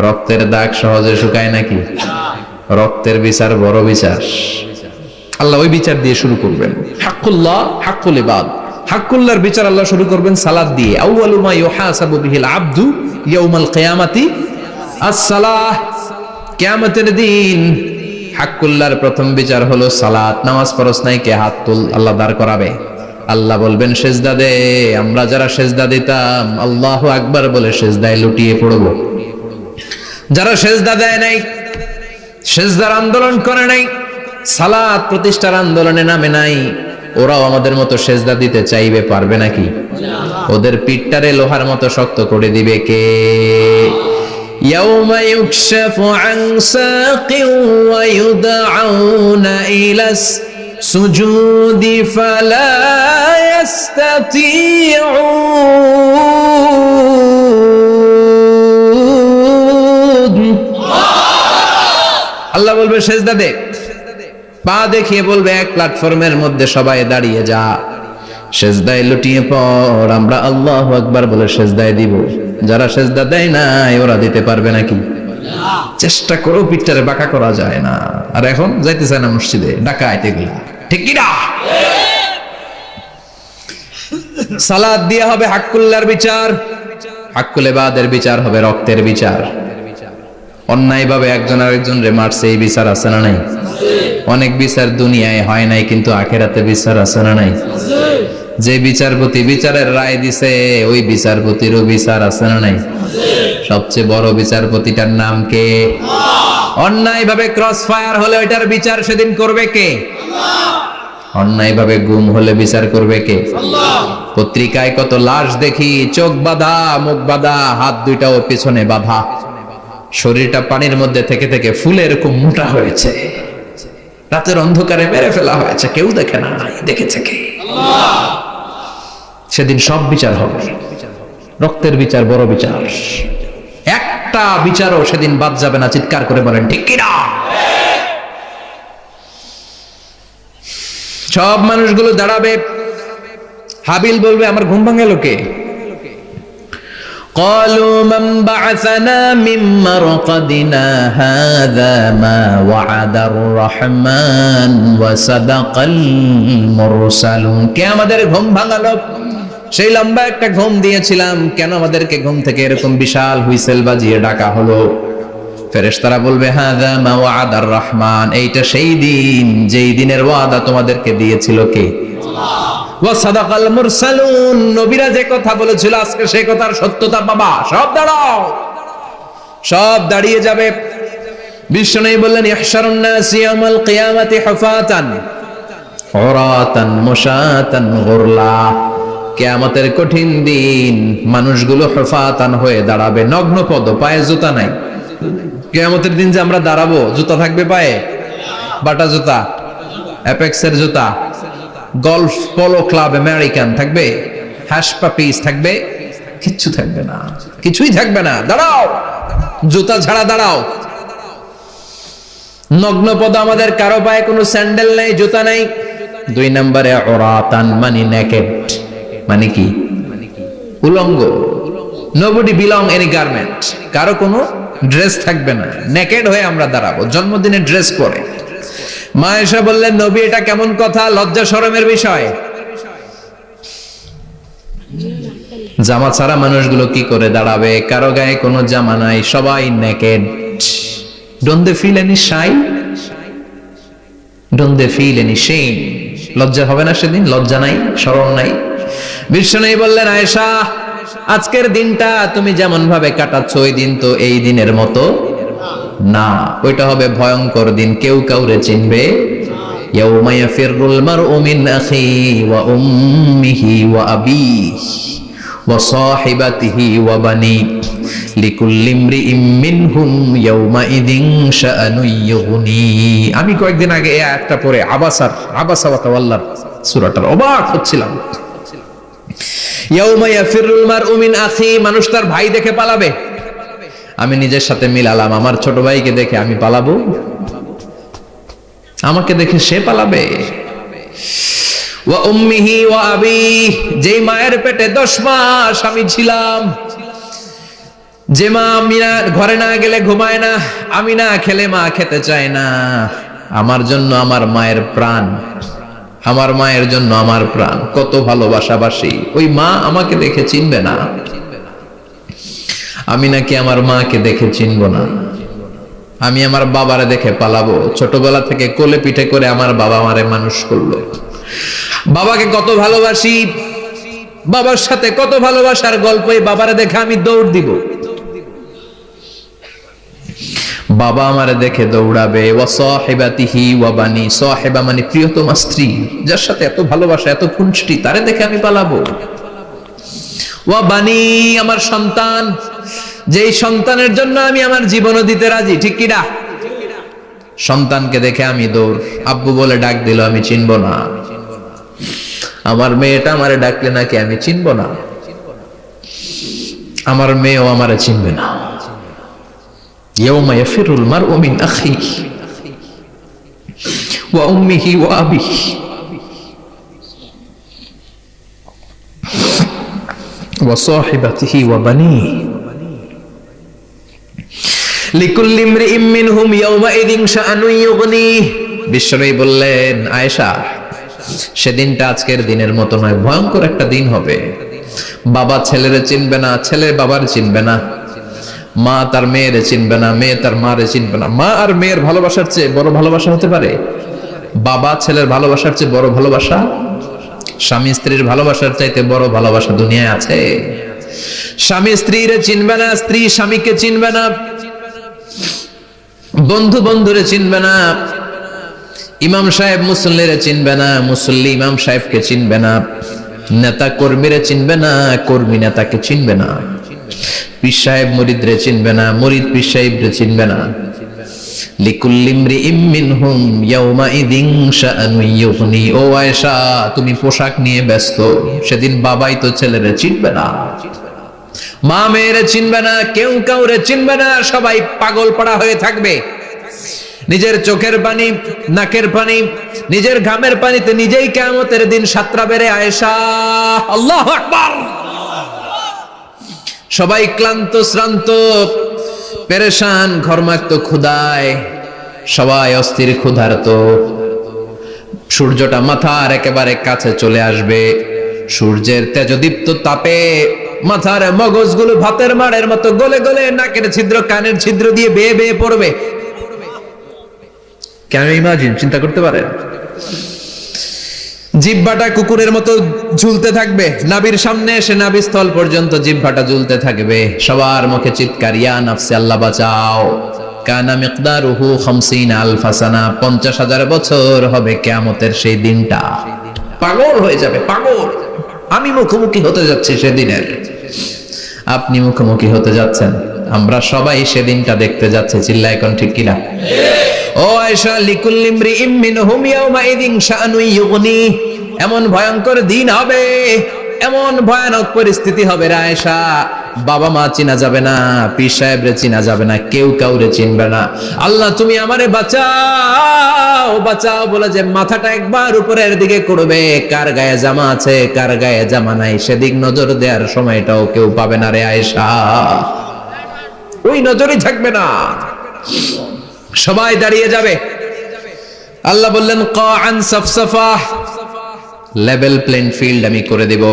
রক্তের দাগ সহজে শুকায় নাকি? রক্তের বিচার বড় বিচার। আল্লাহ ওই বিচার দিয়ে শুরু করবেন। হাক্কুল্লাহ, হাক্কুল ইবাদ। হাক্কুল্লাহর বিচার আল্লাহ শুরু করবেন সালাত দিয়ে। আউয়ালু মা ইউহাসাবু বিহিল আবদু ইয়াউমাল কিয়ামাতি আস-সালাহ। কিয়ামতের দিন হাক্কুল্লাহর প্রথম বিচার হলো সালাত। নামাজ পড়ছ নাই, কে? হাত তুল। আল্লাহ দাঁড় করাবে। আল্লাহ বলবেন সেজদা দে। আমরা যারা সেজদা দিতাম আল্লাহু আকবার বলে সেজদায় লুটিয়ে পড়ব। যারা সেজদা দেয় নাই, সেজদার আন্দোলন করে নাই, সালাত প্রতিষ্ঠার আন্দোলনে নামে নাই, ওরাও আমাদের মতো সেজদা দিতে চাইবে, পারবে নাকি? ওদের পিঠটারে লোহার মতো শক্ত করে দিবে কে? ইয়াউমা ইউকশাফু আন সাকিন ওয়া ইউদআউনা ইলাস সুজুদি ফালা ইস্তাতিউন। আল্লাহ বলবে সেজদা দে। পা দেখিয়ে বলবে এক প্ল্যাটফর্মের মধ্যে সবাই দাঁড়িয়ে যা, সেজদায় লুটিয়ে পড়। আমরা আল্লাহু আকবার বলে সেজদায় দিব। যারা সেজদা দেয় নাই ওরা দিতে পারবে নাকি? চেষ্টা করো, পিঠটারে বাঁকা করা যায় না। আর এখন যাইতে চায় না মসজিদে, ডাকাইত এগুলা, ঠিক কি না? সালাত দিয়ে হবে হাক্কুল্লাহর বিচার, হাক্কুল ইবাদের বিচার হবে রক্তের বিচার। অন্যায় ভাবে একজন আরেকজন রে মারছে, এই বিচার আছে না নাই? অনেক বিচার দুনিয়ায় হয় নাই, কিন্তু আখিরাতে বিচার আছে না নাই? যে বিচারপতি বিচারের রায় দিছে ওই বিচারপতিরও বিচার আছে না নাই? সবচেয়ে বড় বিচারপতিটার নাম কে? অন্যায় ভাবে ক্রস ফায়ার হলে ওইটার বিচার সেদিন করবে কে? অন্যায় ভাবে গুম হলে বিচার করবে কে? পত্রিকায় কত লাশ দেখি, চোখ বাঁধা, মুখ বাঁধা, হাত দুইটাও পিছনে বাঁধা, শরীরটা পানির মধ্যে থেকে থেকে ফুলে এরকম মোটা হয়েছে, রাতের অন্ধকারে মেরে ফেলা হয়েছে, কেউ দেখে না, দেখেছে কে? সেদিন সব বিচার হবে, রক্তের বিচার বড় বিচার। একটা বিচারও সেদিন বাদ যাবে না। চিৎকার করে বলেন ঠিক কিনা? সব মানুষগুলো দাঁড়াবে, হাবিল বলবে আমার ঘুম ভাঙালো কে? قالوا من بعثنا من مرقدنا هذا ما وعد الرحمن وصدق المرسلون। কে আমাদের ঘুম ভাঙালো? সেই লম্বা একটা ঘুম দিয়েছিলাম, কেন আমাদেরকে ঘুম থেকে এরকম বিশাল হুইসেল বাজিয়ে ডাকা হলো? ফেরেশতারা বলবে হাযা মা ওয়াদার রহমান, এইটা সেই দিন যেই দিনের ওয়াদা তোমাদেরকে দিয়েছিল কে? আল্লাহ। ওয়া সাদাকাল মুরসালুন, নবীরা যে কথা বলেছিল আজকে সেই কথার সত্যতা পাবা। সব দাঁড়াও, সব দাঁড়িয়ে যাবে। বিশ্বনবী বললেন ইহশারুন নাস ইয়াউমাল কিয়ামাতি হুফাতান উরাতান মুশাতান গুরলা, কিয়ামতের কঠিন দিন মানুষগুলো হুফাতান হয়ে দাঁড়াবে, নগ্ন পদ, পায়ে জুতা নাই। কিয়ামতের দিন যে আমরা দাঁড়াবো, জুতা থাকবে পায়ে? বাটা জুতা, অ্যাপেক্সের জুতা, গলফ পোলো ক্লাব আমেরিকান থাকবে? হ্যাশ পাপিস থাকবে? কিচ্ছু থাকবে না, কিছুই থাকবে না। দাঁড়াও, জুতা ছাড়া দাঁড়াও। নগ্ন পদ, আমাদের কারো পায়ে কোনো স্যান্ডেল নেই, জুতা নেই। 2 নম্বরে উরাতান মানে নেকেড, মানে কি? উলঙ্গ। নোবডি বিলং এনি গার্মেন্ট, কারো কোনো ড্রেস থাকবে না, নেকেড হয়ে আমরা দাঁড়াবো, জন্মদিনে ড্রেস পরে। মা আয়েশা বললেন নবী এটা কেমন কথা, লজ্জা শরমের বিষয়। জামা ছাড়া মানুষগুলো কি করে দাঁড়াবে? কারো গায়ে কোনো জামা নাই, সবাই naked. Don't they feel any shy? Don't they feel any shame? লজ্জা হবে না সেদিন? লজ্জা নাই, শরম নাই। বিশ্বনবী বললেন আয়েশা আজকের দিনটা তুমি যেমন ভাবে কাটাচ্ছ ওই দিন তো এই দিনের মতো না, ওইটা হবে ভয়ঙ্কর দিন, কেউ কাউরে চিনবে। ইয়াউমা ইয়াফিরুল মারউ মিন আখিহি ওয়া উম্মিহি ওয়া আবিহি ওয়া সাহিবাতিহি ওয়া বানি লিকুল্লি ইমরিইম মিনহুম ইয়াউমা ইযিন শাআনুন ইউগনি। আমি কয়েকদিন আগে এই আয়াতটা পড়ে আবাসা ওয়া তাওয়াল্লা সূরাটার অবাক হচ্ছিলাম। ইয়াউমা ইয়াফিরুল মারউ মিন আখি, মানুষ তার ভাই দেখে পালাবে। আমি নিজের সাথে মিলালাম, আমার ছোট ভাইকে দেখে আমি পালাবো? আমাকে দেখে সে পালাবে? ওয়া উম্মিহি ওয়া আবিহি, যেই মায়ের পেটে 10 মাস আমি ছিলাম, যে মা আমিনা ঘরে না গেলে ঘুমায় না, আমি না খেলে মা খেতে চায় না, আমার জন্য আমার মায়ের প্রাণ, আমার মায়ের জন্য আমার প্রাণ, কত ভালোবাসাবাসী। ওই মা আমাকে দেখে চিনবে না, আমি নাকি আমার মাকে দেখে চিনব না। আমি আমার বাবারে দেখে পালাবো। ছোটবেলা থেকে কোলে পিঠে করে আমার বাবা আমারে মানুষ করলো, বাবাকে কত ভালোবাসি, বাবার সাথে কত ভালোবাসার গল্প, এই বাবারে দেখে আমি দৌড় দিব, বাবা আমারে দেখে দৌড়াবে। ওয়া সাহিবাতিহি ওয়া বানি, সাহিবা মানে প্রিয়তমা স্ত্রী, যার সাথে এত ভালোবাসা, এত খুনসুটি, তারে দেখে আমি পালাবো। ওয়া বানি, আমার সন্তান, যেই সন্তানের জন্য আমি আমার জীবনও দিতে রাজি, ঠিক কিনা? সন্তানকে দেখে আমি দৌড়। আব্বু বলে ডাক দিল আমি চিনব না, আমার মেয়েটা আমারে ডাকলে নাকি আমি চিনব না, আমার মেয়েও আমারে চিনবে না। ইয়াউমা ইয়াফিরুল মারউ মিন আখিহি ওয়া উম্মিহি ওয়া আবিহি ওয়া সাহিবাতিহি ওয়া বানিহি লিকুল্লি ইমরিইম মিনহুম ইয়াউমাইযিন শাআনুন ইউগনিহি। বিশ্বনবী বললেন আয়েশা সেদিনটা আজকের দিনের মতো নয়, ভয়ঙ্কর একটা দিন হবে। বাবা ছেলেরে চিনবে না, ছেলে বাবার চিনবে না, মা তার মেয়েরে চিনবে না, মেয়ে তার মারে চিনবে না। মা আর মেয়ের ভালোবাসার চেয়ে বড় ভালোবাসা হতে পারে? বাবা ছেলের ভালোবাসার চেয়ে বড় ভালোবাসা? স্বামী স্ত্রীর ভালোবাসার চাইতে বড় ভালোবাসা দুনিয়ায় আছে? স্বামী স্ত্রীরে চিনবে না, স্ত্রী স্বামীকে চিনবে না, বন্ধু বন্ধুরে চিনবে না, ইমাম সাহেব মুসল্লিরে চিনবে না, মুসল্লি ইমাম সাহেবকে চিনবে না, নেতা কর্মীরে চিনবে না, কর্মী নেতাকে চিনবে না, পীর সাহেব মুরিদরে চিনবে না, মুরিদ পীর সাহেবরে চিনবে না। লিকুল্লি ইমরিইম মিনহুম ইয়াউমাইযিন শাআনুন ইউগনি। ও আয়েশা তুমি পোশাক নিয়ে ব্যস্ত, সেদিন বাবাই তো ছেলেরে চিনবে না, মা মেয়েরে চিনবে না, কেউ কাউরে চিনবে না, সবাই পাগল পাড়া হয়ে থাকবে। নিজের চোখের পানি, নাকের পানি, নিজের ঘামের পানিতে নিজেই কিয়ামতের দিন সাতরা বেড়ে আয়েশা, আল্লাহু আকবার। সবাই ক্লান্ত শ্রান্ত পেরেশান, ঘর্মাক্ত ক্ষুধায়, সবাই অস্থির ক্ষুধার্ত। সূর্যটা মাথার একেবারে কাছে চলে আসবে, সূর্যের তেজদীপ্ত তাপে মাথার মগজগুলো ভাতের মাড়ের মতো গলে গলে নাকের ছিদ্র, কানের ছিদ্র দিয়ে বেয়ে বেয়ে পড়বে। কেন ইমাজিন, চিন্তা করতে পারেন? জিহ্বাটা কুকুরের মতো ঝুলতে থাকবে, নাভির সামনে এসে নাভিস্থল পর্যন্ত জিহ্বাটা ঝুলতে থাকবে। সবার মুখে চিৎকার, ইয়া নাফসি, আল্লাহ বাঁচাও। কানা মিকদারুহু 50,000 সানা, 50,000 বছর হবে কিয়ামতের সেই দিনটা। পাগল হয়ে যাবে, পাগল। আমি মুখোমুখি হতে যাচ্ছি সেদিনের, আপনি মুখোমুখি হতে যাচ্ছেন, আমরা সবাই সেদিনটা দেখতে যাচ্ছি। চিল্লায় কোন ঠিক কিনা? ও আয়েশা, লিকুল্লি ইমরিইম মিনহুম ইয়াওমাইযিন শাআনুন ইউগনি, এমন ভয়ঙ্কর দিন হবে, এমন ভয়ানক পরিস্থিতি হবে রে আয়েশা, বাবা মা চিনা যাবে না, পীর সাহেবরে চিনা যাবে না, কেউ কাউরে চিনবে না। আল্লাহ তুমি আমারে বাঁচাও, বাঁচাও বলে যে মাথাটা একবার উপরের দিকে করবে, কার গায়ে জামা আছে কার গায়ে জামা নাই সেদিক নজর দেওয়ার সময়টাও কেউ পাবে না রে আয়েশা, ওই নজরই থাকবে না, সবাই দাঁড়িয়ে যাবে। আল্লাহ বললেন কাআন সাফসাফা, লেভেল প্লেইং ফিল্ড আমি করে দেব।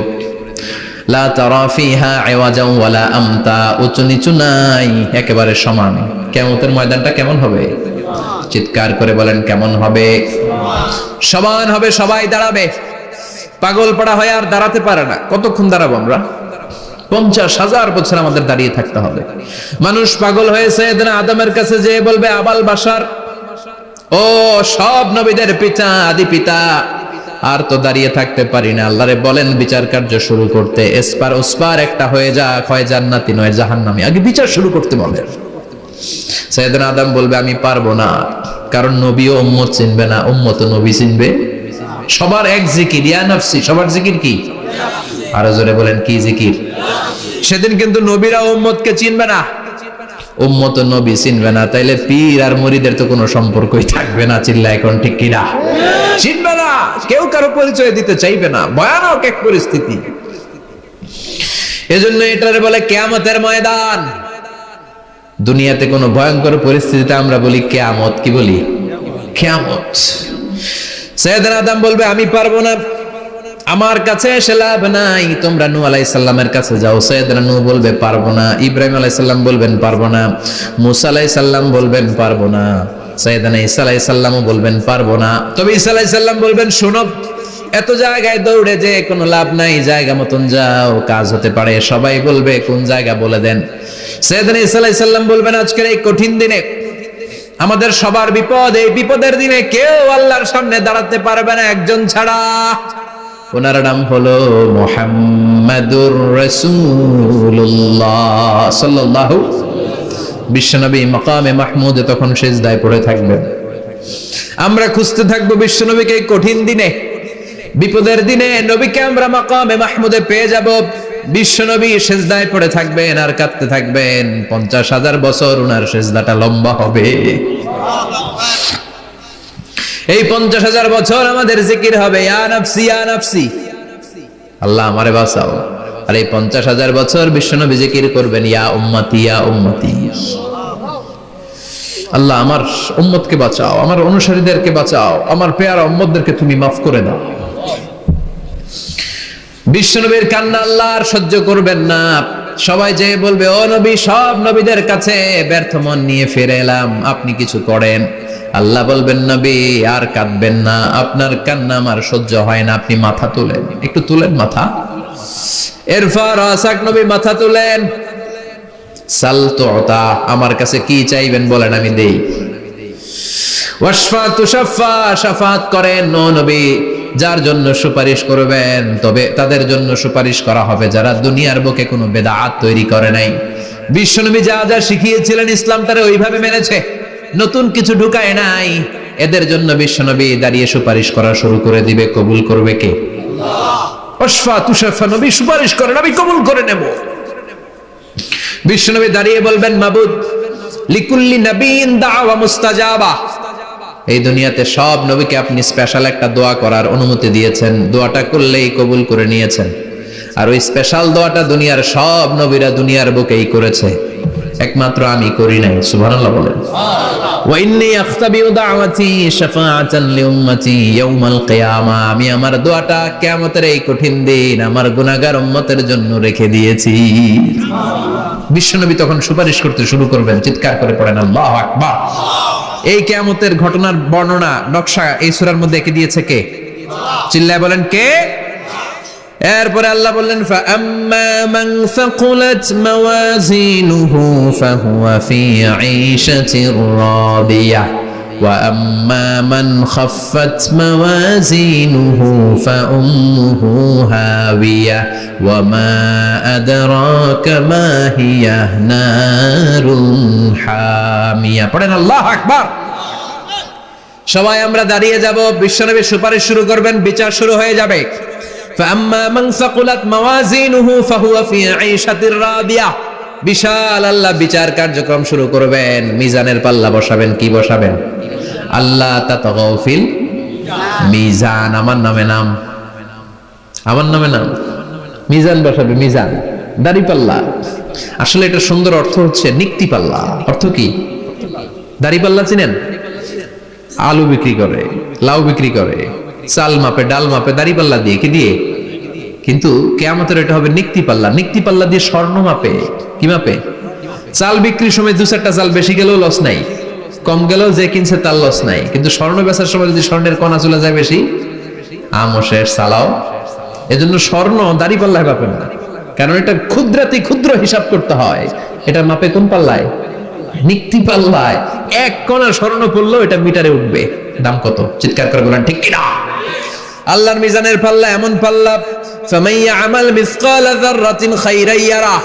লা তারা ফিহা আওয়াজান ওয়ালা আমতা, উঁচু নিচু নাই, একেবারে সমান। কিয়ামতের ময়দানটা কেমন হবে? চিৎকার করে বলেন কেমন হবে? সমান হবে, সবাই দাঁড়াবে। পাগল পাড়া হয়ে আর দাঁড়াতে পারে না। কতক্ষণ দাঁড়াবো আমরা? 50,000 বছর আমাদের দাঁড়িয়ে থাকতে হবে। মানুষ পাগল হয়েছে, আদমের কাছে যে বলবে আবাল বাশার, ও সব নবীদের পিতা, আদি পিতা, আর তো দাঁড়িয়ে থাকতে পারি না। আল্লাহরে বলেন বিচার কার্য শুরু করতে, এসপার ওসপার একটা হয়ে যাক, হয় জান্নাতি নয় জাহান্নামী, আগে বিচার শুরু করতে বলেন। সাইয়েদনা আদম বলবে আমি পারবো না, কারণ নবীও উম্মত চিনবে না, উম্মত নবী চিনবে। সবার এক জিকির, ইয়া নাফসি, সবার জিকির কি? আরো জোরে বলেন কি জিকির? সেদিন কিন্তু নবীরা উম্মতকে চিনবে না, উম্মত নবী চিনবে না, তাইলে পীর আর মুরিদের তো কোনো সম্পর্কই থাকবে না। চিল্লা এখন ঠিক কিনা? চিনবে না, কেউ কারো পরিচয় দিতে চাইবে না, ভয়ানক এক পরিস্থিতি। এজন্য এটারে বলে কিয়ামতের ময়দান। দুনিয়াতে কোনো ভয়ঙ্কর পরিস্থিতিতে আমরা বলি কিয়ামত, কি বলি? কিয়ামত। সাইয়েদনা আদম বলবে আমি পারবো না, আমার কাছে এসে লাভ নাই, তোমরা নূহ আলাইহিস সালামের কাছে যাও। সাইয়েদনা নূহ বলবে পারবো না, ইব্রাহিম আলাইহিস সালাম বলবেন পারবো না, মুসা আলাইহিস সালাম বলবেন পারবো না, সাইয়েদনা ঈসা আলাইহিস সালামও বলবেন পারবো না। তবে ঈসা আলাইহিস সালাম বলবেন শোনো, এত জায়গায় দৌড়ে যে কোনো লাভ নাই, জায়গা মতন যাও, কাজ হতে পারে। সবাই বলবে কোন জায়গা বলে দেন। সাইয়েদনা ঈসা আলাইহিস সালাম বলবেন আজকের এই কঠিন দিনে আমাদের সবার বিপদ, এই বিপদের দিনে কেউ আল্লাহর সামনে দাঁড়াতে পারবে না একজন ছাড়া, ওনার নাম হলো মুহাম্মাদুর রাসূলুল্লাহ সাল্লাল্লাহু। বিশ্বনবী মাকামে মাহমুদে তখন সিজদায় পড়ে থাকবেন। আমরা খুঁজতে থাকবো বিশ্বনবীকে এই কঠিন দিনে, বিপদের দিনে নবীকে আমরা মাকামে মাহমুদে পেয়ে যাব। বিশ্বনবী সিজদায় পড়ে থাকবেন আর কাঁদতে থাকবেন। 50,000 বছর ওনার সিজদাটা লম্বা হবে। এই 50,000 বছর আমাদের জিকির হবে ইয়া নাফসি ইয়া নাফসি, আল্লাহ আমারে বাঁচাও। আর এই 50,000 বছর বিশ্বনবী জিকির করবেন ইয়া উম্মতি ইয়া উম্মতি, আল্লাহ আমার উম্মতকে বাঁচাও, আমার অনুসারীদেরকে বাঁচাও, আমার পেয়ারা উম্মতদেরকে তুমি মাফ করে দাও। বিশ্বনবীর কান্না আল্লাহ আর সহ্য করবেন না। সবাই যে বলবে ও নবী, সব নবীদের কাছে ব্যর্থ মন নিয়ে ফিরে এলাম, আপনি কিছু করেন। আল্লাহ বলবেন নবী আর কাঁদবেন না, আপনার কান্না আমার সহ্য হয় না, আপনি মাথা তুলেন, একটু তুলেন মাথা। এরপর আসাক নবী মাথা তুলেন। সাল তুতা, আমার কাছে কি চাইবেন বলেন আমি দেই। ওয়াশফা তুশাফা, শাফাত করেন নো নবী, যার জন্য সুপারিশ করবেন তবে তাদের জন্য সুপারিশ করা হবে যারা দুনিয়ার বুকে কোনো বেদাত তৈরি করে নাই। বিশ্বনবী যা যা শিখিয়েছিলেন ইসলাম তারা ওইভাবে মেনেছে, নতুন কিছু ঢুকায় নাই। এদের জন্য বিশ্বনবী দাঁড়িয়ে সুপারিশ করা শুরু করে দিবে। কবুল করবে কে? আল্লাহ। ওয়াশফা তুশাফা, নবী সুপারিশ করেন, আমি কবুল করে নেব। বিশ্বনবী দাঁড়িয়ে বলবেন মাবুদ লিকুল্লি নবিয়্যিন দাওয়া মুস্তাজাবা, এই দুনিয়াতে সব নবীকে আপনি স্পেশাল একটা দোয়া করার অনুমতি দিয়েছেন, দোয়াটা করলেই কবুল করে নিয়েছেন। আর ওই স্পেশাল দোয়াটা দুনিয়ার সব নবীরা দুনিয়ার বুকেই করেছে, একমাত্র আমি করি নাই। সুবহানাল্লাহ বলেন। ওয়া ইন্নী আখতাবিউ দাওয়াতি শাফাআতান লিউম্মতি ইয়াউমাল কিয়ামা, আমি আমার দোয়াটা কিয়ামতের এই কঠিন দিন আমার গুনাহগার উম্মতের জন্য রেখে দিয়েছি। বিশ্বনবী তখন সুপারিশ করতে শুরু করবেন, চিৎকার করে পড়েন আল্লাহু আকবার। এই কিয়ামতের ঘটনার বর্ণনা নকশা এই সূরার মধ্যে এঁকে দিয়েছে কে? চিল্লায় বলেন কে? এরপরে আল্লাহ বললেন ফাআম্মা মান সাকুলাত মাওয়াজিনুহু ফাহুয়া ফি ঈশাতির রাদিয়াহ ওয়া আম্মা মান খাফফাত মাওয়াজিনুহু ফাউম্মুহু হাওিয়াহ ওয়া মা আদরাকা মা হিয়া নারুন হামিয়া। পড়েন আল্লাহু আকবার। সবাই আমরা দাঁড়িয়ে যাব, বিশ্বনবী সুপারিশ শুরু করবেন, বিচার শুরু হয়ে যাবে। فأما من ثقلت موازينه فهو في عيشة راضية, বিশাল আল্লাহ বিচার কার্যক্রম শুরু করবেন, মিজানের পাল্লা বসাবেন। কি বসাবেন? আল্লাহ তাতাগাউ ফিল মিজান। আমার নামে নাম, আমার নামে নাম, মিজান বসাবে, মিজান দাড়ি পাল্লা। আসলে এটা সুন্দর অর্থ হচ্ছে নিক্তি পাল্লা। অর্থ কি? দাড়ি পাল্লা চিনেন? আলু বিক্রি করে, লাউ বিক্রি করে, চাল মাপে, ডাল মাপে, দাড়ি পাল্লা দিয়ে। কি দিয়ে? কিন্তু কিয়ামতের এটা হবে নিক্তি পাল্লা। নিক্তি পাল্লা দিয়ে স্বর্ণ মাপে। কি মাপে? চাল বিক্রির সময় দু চারটা চাল বেশি গেলেও লস নাই, কম গেলেও যে কিনছে তার লস নাই। কিন্তু স্বর্ণ বেচার সময় যদি স্বর্ণের কণা চলে যায় বেশি, আমও শেষ, চালাও। এজন্য স্বর্ণ দাড়ি পাল্লায় মাপেন না, কারণ এটা ক্ষুদ্রাতি ক্ষুদ্র হিসাব করতে হয়। এটা মাপে কোন পাল্লায়? নিক্তি পাল্লায়। এক কণা স্বর্ণ পড়লেও এটা মিটারে উঠবে। দাম কত? চিৎকার করে বলেন ঠিক কিনা? আল্লাহর মিজানের পাল্লা এমন পাল্লা, ফামান ইয়ামাল মিসকালা যাররাতিন খাইরান ইয়ারাহ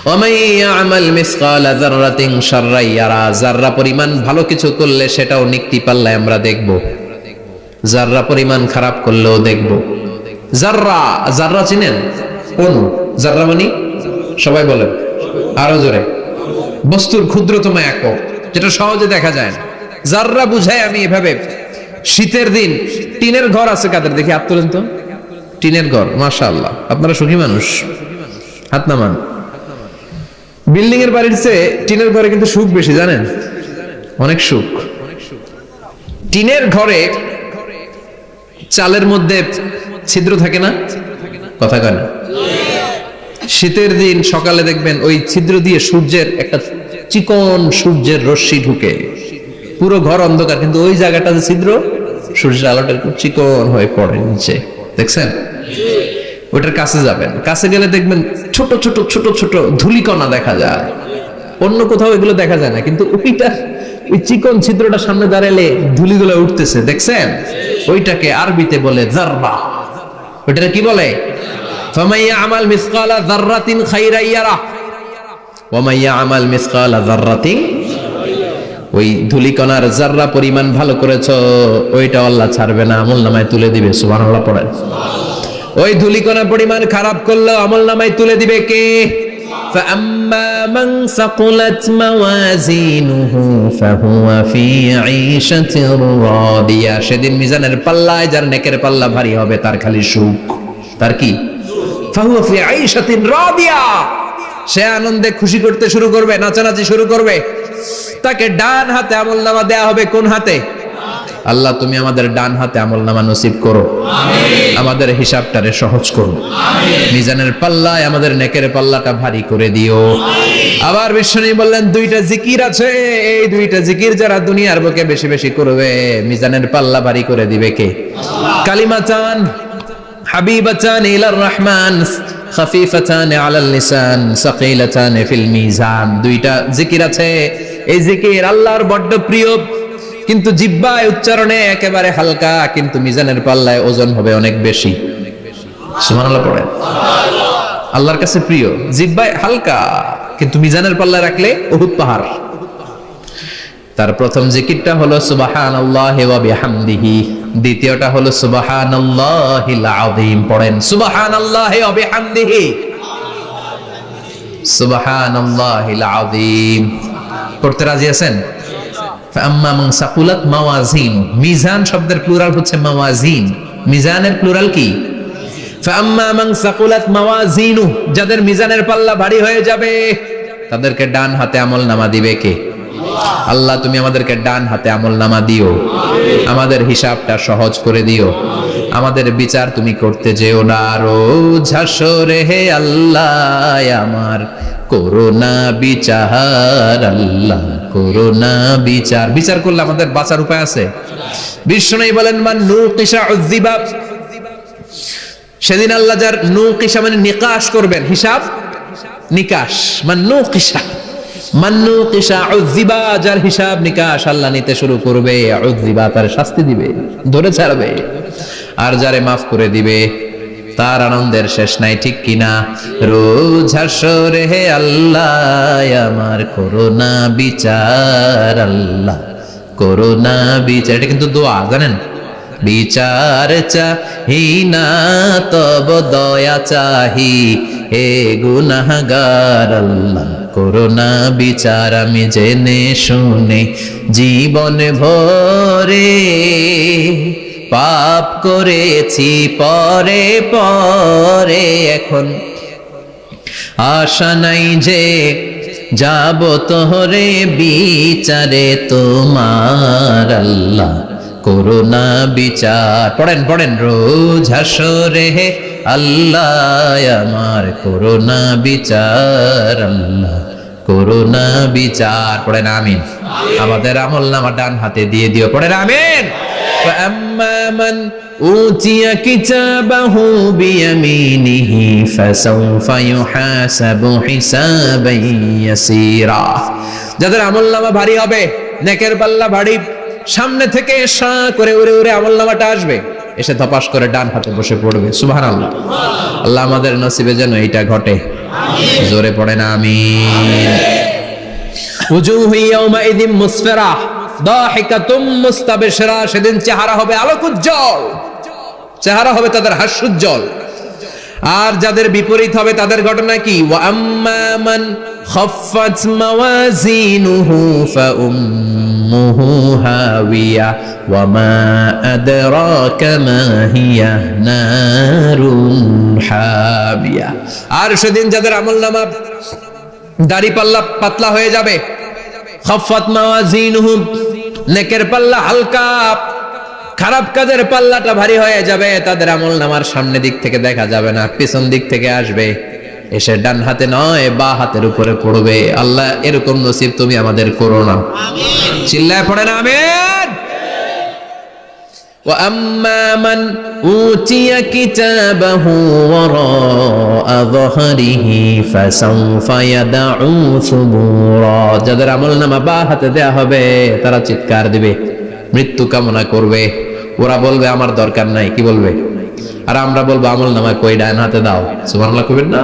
ওয়া মান ইয়ামাল মিসকালা যাররাতিন শাররান ইয়ারাহ। যাররা পরিমাণ ভালো কিছু করলে সেটাও নিক্তি পাল্লায় আমরা দেখব, যাররা পরিমাণ খারাপ করলেও দেখব। যাররা, যাররা চিনেন? কোন যাররা? মানে সবাই বলেন আরো জোরে। বস্তুর ক্ষুদ্রতম একক, যেটা সহজে দেখা যায় না। যাররা বুঝাই আমি এভাবে, শীতের দিন টিনের ঘর আছে কাদের? দেখি হাত তোলেন তো। টিনের ঘর, মাশাআল্লাহ, আপনারা সুখী মানুষ, হাত নামান। বিল্ডিং এর বাড়ির চেয়ে টিনের ঘরে কিন্তু সুখ বেশি, জানেন? অনেক সুখ। টিনের ঘরে চালের মধ্যে ছিদ্র থাকে না? কথা কয় না? শীতের দিন সকালে দেখবেন ওই ছিদ্র দিয়ে সূর্যের একটা চিকন সূর্যের রশ্মি ঢুকে, পুরো ঘর অন্ধকার, কিন্তু ওই জায়গাটা যে ছিদ্র, সূর্যের আলোটা খুব চিকন হয়ে পড়ে নিচে, দেখছেন? ওটার কাছে যাবেন, কাছে গেলে দেখবেন ছোট ছোট ছোট ছোট ধূলিকণা দেখা যায়। অন্য কোথাও এগুলো দেখা যায় না, কিন্তু ওইটা, ওই চিকন ছিদ্রটা সামনে দাঁড়ালে ধূলিগুলো উঠতেছে, দেখছেন? ওইটাকে আরবিতে বলে যাররা। ওইটা কি বলে? ফামান ইয়ামাল মিসকালা যাররাতিন খাইরান ইয়ারাহ ওয়া মান ইয়ামাল মিসকালা যাররাতিন। ওই ধূলিকণার যাররা পরিমাণ ভালো করেছো, ওইটা আল্লাহ ছাড়বে না, আমলনামায় তুলে দিবে। সুবহানাল্লাহ পড়েন। ওই ধূলিকণা পরিমাণ খারাপ করলেও আমলনামায় তুলে দিবে কে? فأما من ثقلت موازينه فهو في عيشة راضية। সেদিন মিজানের পাল্লায় যার নেকের পাল্লা ভারী হবে তার খালি সুখ। তার কি? فهو في عيشة راضية। সে আনন্দে খুশি করতে শুরু করবে, নাচানাচি শুরু করবে। তাকে ডান হাতে আমলনামা দেয়া হবে। কোন হাতে? আল্লাহ তুমি আমাদের ডান হাতে আমলনামা নসিব করো, আমাদের হিসাবটারে সহজ করো, মিজানের পাল্লায় আমাদের নেকের পাল্লাটা ভারী করে দিও। আবার বিশ্বনবী বললেন দুইটা জিকির আছে, এই দুইটা জিকির যারা দুনিয়ার বুকে বেশি বেশি করবে মিজানের পাল্লা ভারী করে দিবে কে? কালিমাতান হাবিবাতান ইলার রহমান খাফিফাতান আলাল লিসান সাকিলাতান ফিল মিজান। দুইটা জিকির আছে, এই জিকির আল্লাহর বড় প্রিয়, কিন্তু জিহ্বায় উচ্চারণে একেবারে হালকা, কিন্তু মিজানের পাল্লায় ওজন হবে অনেক বেশি। সুবহানাল্লাহ পড়েন। আল্লাহর কাছে প্রিয়, জিহ্বায় হালকা, কিন্তু মিজানের পাল্লায় রাখলে উহুদ পাহাড়। তার প্রথম জিকিরটা হলো সুবহানাল্লাহি ওয়া বিহামদিহি, দ্বিতীয়টা হলো সুবহানাল্লাহিল আযীম। পড়েন সুবহানাল্লাহি ওয়া বিহামদিহি, সুবহানাল্লাহিল আযীম। পড়তে রাজি আছেন? ফাআম্মা মান সাকুলাত মাওয়াজিন, মিজান শব্দের প্লুরাল হচ্ছে মাওয়াজিন, মিজানের প্লুরাল কি? ফাআম্মা মান সাকুলাত মাওয়াজিনু, যাদের মিজানের পাল্লা ভারী হয়ে যাবে তাদেরকে ডান হাতে আমলনামা দিবে কে? আল্লাহ তুমি আমাদেরকে ডান হাতে আমলনামা দিও, আমাদের হিসাবটা সহজ করে দিও, আমাদের বিচার তুমি করতে যেও না রোজ হাসরে হে আল্লাহ আমার করোনা বিচার, আল্লাহ করোনা বিচার। বিচার করলে আমাদের বাঁচার উপায় আছে? বিষ্ণু বলেন মান নুকিশা উযিবা, সেদিন আল্লাহ যার নুকিশা মানে নিকাশ করবেন, হিসাব নিকাশ, মান নুকিশা উযিবা, যার হিসাব নিকাশ আল্লাহ নিতে শুরু করবে, উযিবা তার শাস্তি দিবে, ধরে ছাড়বে। আর যারে মাফ করে দিবে তার আনন্দের শেষ নাই, ঠিক কিনা? রোজ হাসরে হে আল্লাহ আমার করোনা বিচার, আল্লাহ করোনা বিচার। এটা কিন্তু দোয়া, জানেন? বিচার চাহি না তব দয়া চাহি হে গুনাহগার, আল্লাহ করোনা বিচার। আমি জেনে শুনে জীবন ভরে পাপ করেছি পরে পরে, এখন আশা নাই যে যাব তোহরে বিচারে তোমার, আল্লাহ করোনা বিচার। পড়েন পড়েন, রোজ হাসরে হে আল্লাহ আমার করোনা বিচার, আল্লাহ করোনা বিচার। পড়েন আমিন। আমাদের আমলনামা ডান হাতে দিয়ে দিও, পড়েন আমিন। فأما من أوتي كتابه بيمينه فسوف يحاسب حسابا يسيرا, যাদের আমলনামা ভারী হবে, নেকের পাল্লা ভারী, সামনে থেকে সা করে উড়ে উড়ে আমলনামাটা আসবে, এসে ধপাস করে ডান হাতে বসে পড়বে। সুবহানাল্লাহ। আল্লাহ আমাদের নসিবে যেন এটা ঘটে, জোরে পড়েন আমিন। উজুহু ইয়াওমাইযিন মুসফিরা দাহিকাতুম মুস্তাবশিরা, সেদিন চেহারা হবে আলোকোজ্জ্বল, চেহারা হবে তাদের হাস্যোজ্জ্বল। আর যাদের বিপরীত হবে তাদের ঘটনা কি? ওয়া আম্মা মান খাফফাত মাওয়াজিনুহু ফাউম্মুহু হাওিয়া ওয়া মা আদরাকা মা হিয়া নারুন হামিয়া। আর সেদিন যাদের আমলনামা দাড়ি পাল্লা পাতলা হয়ে যাবে, খাফফাত মাওয়াজিনুহুম, নেকের পাল্লা হালকা, খারাপ কাজের পাল্লাটা ভারী হয়ে যাবে, তাদের আমলনামার সামনে দিক থেকে দেখা যাবে না, পিছন দিক থেকে আসবে, এসে ডান হাতে নয় বা হাতের উপরে পড়বে। আল্লাহ এরকম নসিব তুমি আমাদের করো না, আমিন। চিল্লায় পড়েন আমিন। ওয়া আম্মা মান উতিয়া কিতাবাহু ওয়ারা যহরিহি ফাসাউফা ইয়াদউ সুবুরা, যাদের আমলনামা বা হাতে দেয়া হবে তারা চিৎকার দিবে, মৃত্যু কামনা করবে। ওরা বলবে আমার দরকার নাই, কি বলবে? আর আমরা বলবো আমলনামা কই, ডান হাতে দাও। সুবহানাল্লাহ কইবেন না?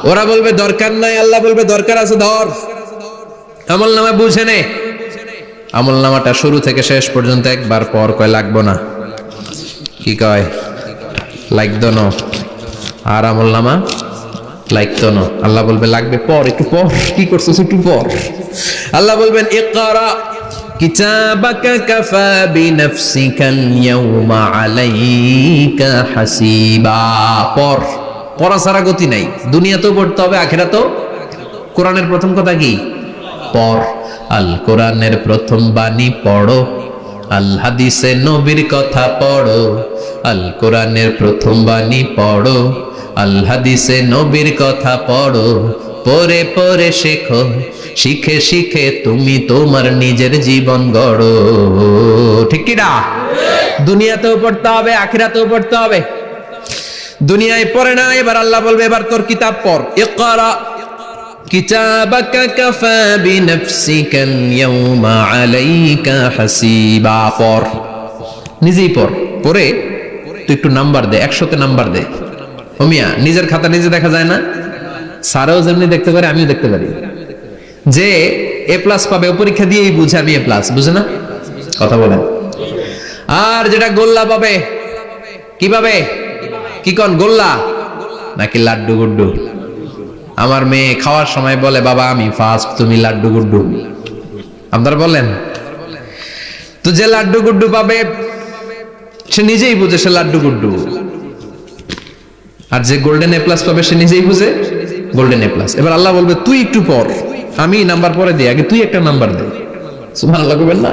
ওরা বলবে দরকার নাই, আল্লাহ বলবে দরকার আছে, ধর। আমলনামা বুঝে নে, আমলনামাটা শুরু থেকে শেষ পর্যন্ত একবার পর কয় লাগবো না, কি কয়? লাগতো না। আর আমলনামা লাগতো না, আল্লাহ বলবে লাগবে পর, একটু পর। কি করছিস? একটু পর। আল্লাহ বলবেন ইকরা কিতাবাকা কাফা বিনাফসিকাল ইয়াউমা আলাইকা হাসিবা, পর। পড়া ছাড়া গতি নাই, দুনিয়াতেও পড়তে হবে, আখিরাতেও। কোরআনের প্রথম কথা কি? পড়। আল কোরআনের প্রথম বাণী পড়ো, আল হাদিসে নবীর কথা পড়ো। আল কোরআনের প্রথম বাণী পড়ো, আল হাদিসে নবীর কথা পড়ো। পড়ে পড়ে শেখো, শিখে শিখে তুমি তোমার নিজের জীবন গড়ো। ঠিক কি না? দুনিয়াতেও পড়তে হবে, আখিরাতেও পড়তে হবে। দুনিয়ায় পড়ে না, এবার আল্লাহ বলবে এবার তোর কিতাব পড়। ইকরা কিতাবাকা কাফা বিনাফসিকাল ইয়াউমা আলাইকা হাসিবা, পড়, নিজেই পড়। পড়ে তুই একটু নাম্বার দে, 100তে নাম্বার দে। ও মিয়া, নিজের খাতা নিজে দেখা যায় না? স্যারও যেমনি দেখতে পারে, আমিও দেখতে পারি। যে এ প্লাস পাবে ও পরীক্ষা দিয়েই বুঝে আমি এ প্লাস, বুঝে না? কথা বলেন। আর যেটা গোল্লা পাবে, কি পাবে? কি কোন গোল্লা নাকি লাড্ডু গুড্ডু? আমার মেয়ে খাওয়ার সময় বলে বাবা আমি ফার্স্ট, তুমি লাড্ডু গুড্ডু। আপনারা বলেন তো যে লাড্ডু গুড্ডু পাবে সে নিজেই বুঝে সে লাড্ডু গুড্ডু, আর যে গোল্ডেন এ প্লাস পাবে সে নিজেই বুঝে গোল্ডেন এ প্লাস। এবার আল্লাহ বলবে তুই একটু পর, আমি নাম্বার পরে দিই, আগে তুই একটা নাম্বার দে। সুবহানাল্লাহ বলবেন না?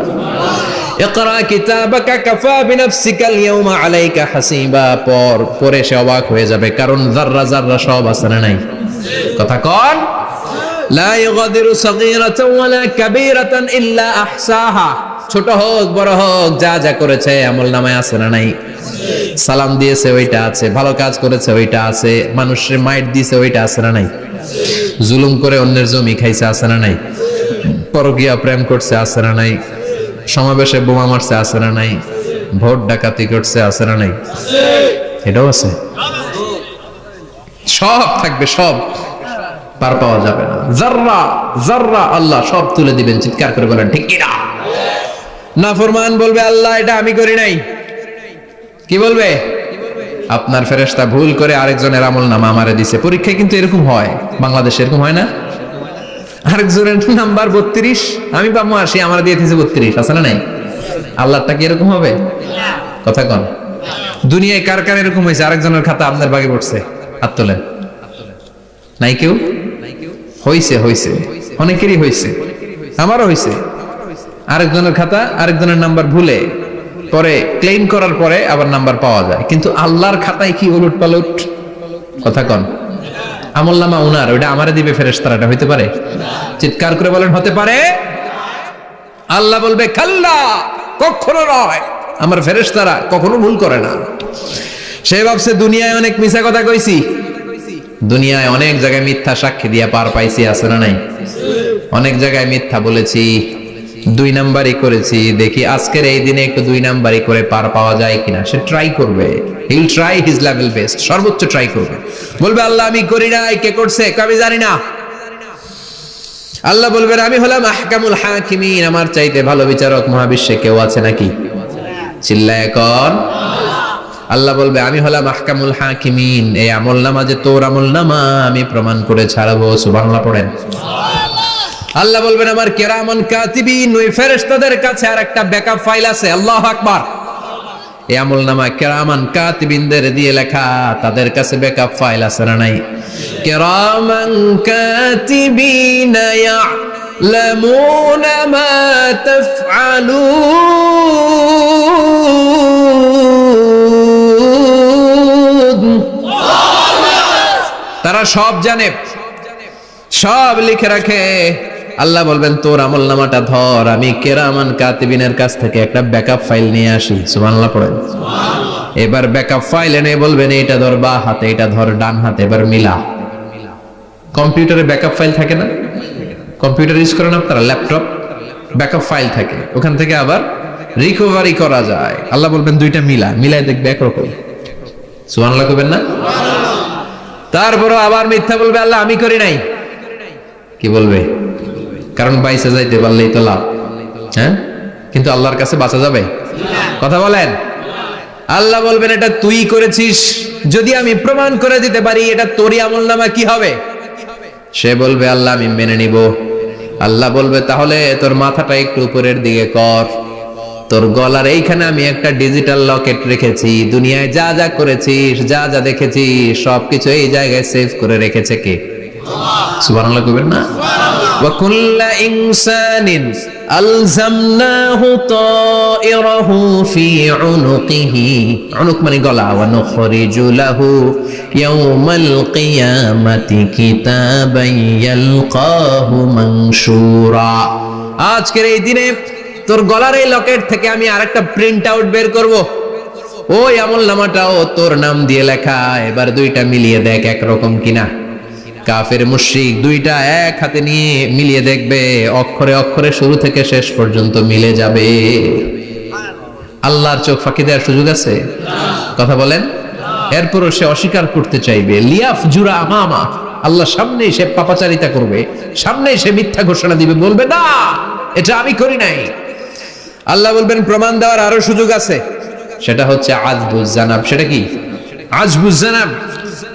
ইকরা কিতাবাকা কাফা বিনাফসিকা আল-ইয়াওমা আলাইকা হাসিবা, পরে সে অবাক হয়ে যাবে, কারণ যাররা যাররা সব আছে না নাই? কথা কন। লা ইউগাদিরু সাগীরাতান ওয়ালা কাবীরাতান ইল্লা আহসাহা, ছোট হোক বড় হোক যা যা করেছে আমলনামায় আছে না নাই? সালাম দিয়েছে ওইটা আছে, ভালো কাজ করেছে ওইটা আছে, মানুষের মাইট দিয়েছে ওইটা আছে না নাই? জুলুম করে অন্যের জমি খাইছে আছে না নাই? পরকীয়া প্রেম করছে আছে না নাই? সমাবেশে বোমা মারছে আছে না নাই? ভোট ডাকাতি করছে আছে না নাই? এটাও আছে, সব থাকবে, সব পার পাওয়া যাবে না। যাররা যাররা আল্লাহ সব তুলে দিবেন, চিৎকার করে বলেন ঠিক কি না? নাফরমান বলবে আল্লাহ এটা আমি করি নাই। কি বলবে? আপনার ফেরেশতা ভুল করে আরেকজনের আমলনামা আমারে দিছে। পরীক্ষায় কিন্তু এরকম হয়, বাংলাদেশে এরকম হয় না? আরেকজনের নাম্বার 32, আমি পাবো 80, আমার দিয়ে দিয়েছে 32, আছে না নাই? আল্লাহটা কি এরকম হবে? কথা কন। দুনিয়ায় কার কার এরকম হয়েছে আরেকজনের খাতা আপনার ভাগে পড়ছে? হাত তোলেন। নাই কেউ? হইছে, হইছে, অনেকেরই হইছে, আমারও হইছে। আরেকজনের খাতা আরেকজনের নাম্বার ভুলে পরে ক্লেম করার পরে আবার নাম্বার পাওয়া যায়, কিন্তু আল্লাহর খাতায় কি উলট পালট? কথা কন। আমলনামা উনার, ওইটা আমারে দিবে ফেরেশতারা, এটা হইতে পারে? চিৎকার করে বলেন হতে পারে? আল্লাহ বলবে কাল্লা, কখনো নয়, আমার ফেরেশতারা কখনো ভুল করে না। সে ভাবছে দুনিয়ায় অনেক মিথ্যা কথা কইছি, দুনিয়ায় অনেক জায়গায় মিথ্যা সাক্ষী দিয়া পার পাইছি, আছে না নাই? অনেক জায়গায় মিথ্যা বলেছি, 2 নাম্বারই করেছি, দেখি আজকের এই দিনে একটু 2 নাম্বারই করে পার পাওয়া যায় কিনা। সে ট্রাই করবে, he will try his level best, সর্বোচ্চ ট্রাই করবে। বলবে আল্লাহ আমি করি নাই, কে করছে? আমি জানি না। আল্লাহ বলবেন আমি হলাম আহকামুল হাকিমিন, আমার চাইতে ভালো বিচারক মহাবিশ্বে কেউ আছে নাকি? চিল্লায় কর। আল্লাহ বলবে আমি হলাম আহকামুল হাকিমিন, এই আমলনামা যে তোর আমলনামা আমি প্রমাণ করে ছাড়বো। সুবহানাল্লাহ পড়েন। আল্লাহ বলবেন আমার কিরামান কাতিবিন, ওই ফেরেশতাদের কাছে আর একটা ব্যাকআপ ফাইল আছে। আল্লাহু আকবার। এই আমলনামা কিরামান কাতিবিনদের দিয়ে লেখা, তাদের কাছে ব্যাকআপ ফাইল আছে না নাই? কিরামান কাতিবিন ইয়ালামুনা মা তাফআলুন, তারা সব জানে, সব লিখে রাখে। আল্লাহ বলবেন তোর আমলনামাটা ধর, আমি কিরামান কাতিবিনের কাছ থেকে একটা ব্যাকআপ ফাইল নিয়ে আসি। সুবহানাল্লাহ পড়েন। এবার ব্যাকআপ ফাইল এনে বলবেন এটা ধর বা হাতে, এটা ধর ডান হাতে, এবার মিলা। কম্পিউটারে ব্যাকআপ ফাইল থাকে না? কম্পিউটার ইউজ করেন আপনারা? ল্যাপটপ ব্যাকআপ ফাইল থাকে, ওখান থেকে আবার রিকভারি করা যায়। আল্লাহ বলবেন দুইটা মিলা, মিলাই দেখবে একরকম। সুবহানাল্লাহ কইবেন না? তারপরও আবার মিথ্যা বলবে আল্লাহ আমি করি নাই। কি বলবে? কারণ বাইসে যাইতে পারলেই তো লাভ, হ্যাঁ? কিন্তু আল্লাহর কাছে বাঁচা যাবে? কথা বলেন। আল্লাহ বলবেন এটা তুই করেছিস, যদি আমি প্রমাণ করে দিতে পারি এটা তোরই আমলনামা, কি হবে? সে বলবে আল্লাহ আমি মেনে নিব। আল্লাহ বলবে তাহলে তোর মাথাটা একটু উপরের দিকে কর, তোর গলার এইখানে আমি একটা ডিজিটাল লকেট রেখেছি, দুনিয়ায় যা যা করেছিস, যা যা দেখেছিস সবকিছু এই জায়গায় সেভ করে রেখেছে কে? সুবহানাল্লাহ কইবেন না? ওয়া কুল্লু ইনসানিন আলজামনাহু তায়রাহু ফি উনুকিহি, উনুক মানে গলা, ওয়া নুখরিজু লাহু ইয়াওমাল কিয়ামাতি কিতাবান ইয়ালকাহু মানশুরা। আজকের এই দিনে তোর গলার এই লকেট থেকে আমি আরেকটা প্রিন্ট আউট বের করব, ওই আমলনামাটাও তোর নাম দিয়ে লেখা। এবার দুইটা মিলিয়ে দেখ একরকম কিনা। কাফের মুশরিক দুইটা এক হাতে নিয়ে মিলিয়ে দেখবে, অক্ষরে অক্ষরে শুরু থেকে শেষ পর্যন্ত মিলে যাবে। আল্লাহর চোখ ফাঁকি দেওয়ার সুযোগ আছে? কথা বলেন। এরপরও সে অস্বীকার করতে চাইবে। লিয়াফ জুরা আমামা, আল্লাহ সামনেই সে পাপাচারিতা করবে, সামনেই সে মিথ্যা ঘোষণা দিবে, বলবে না এটা আমি করি নাই। আল্লাহ বলবেন প্রমাণ দেওয়ার আরো সুযোগ আছে, সেটা হচ্ছে আজবুজ জানাব। সেটা কি? আজবুজ জানাব।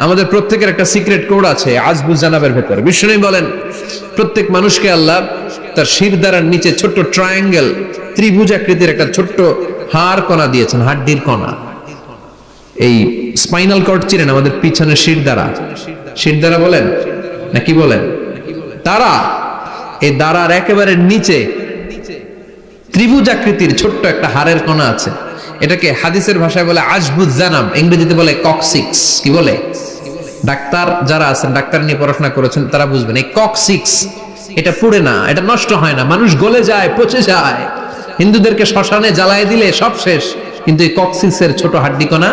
আমাদের প্রত্যেকের একটা সিক্রেট কোড আছে আজবুজ জানাবের ভেতরে। বিষ্ণু বলেন প্রত্যেক মানুষকে আল্লাহ তার শিরদাঁড়ার নিচে ছোট্ট ট্রায়াঙ্গেল ত্রিভুজ আকৃতির একটা ছোট্ট হাড় কণা দিয়েছেন, হাড্ডির কণা। এই স্পাইনাল কর্ড চিনেন, আমাদের পিছনে শিরদাঁড়া বলেন না কি বলেন, তারা এই দাঁড়ার একেবারে নিচে ত্রিভুজ আকৃতির ছোট্ট একটা হাড়ের কণা আছে। এটাকে হাদিসের ভাষায় বলে আজবুজ জানাম, ইংরেজিতে বলে ককসিক্স। কি বলে? ডাক্তার যারা আছেন, ডাক্তার নিয়ে পড়াশোনা করেছেন, তারা বুঝবেন এই ককসিক্স এটা পুড়ে না, এটা নষ্ট হয় না, মানুষ গলে যায়, পচে যায়। হিন্দুদেরকে শ্মশানে জ্বালায় দিলে সব শেষ, কিন্তু এই ককসিক্সের ছোট হাড্ডি কণা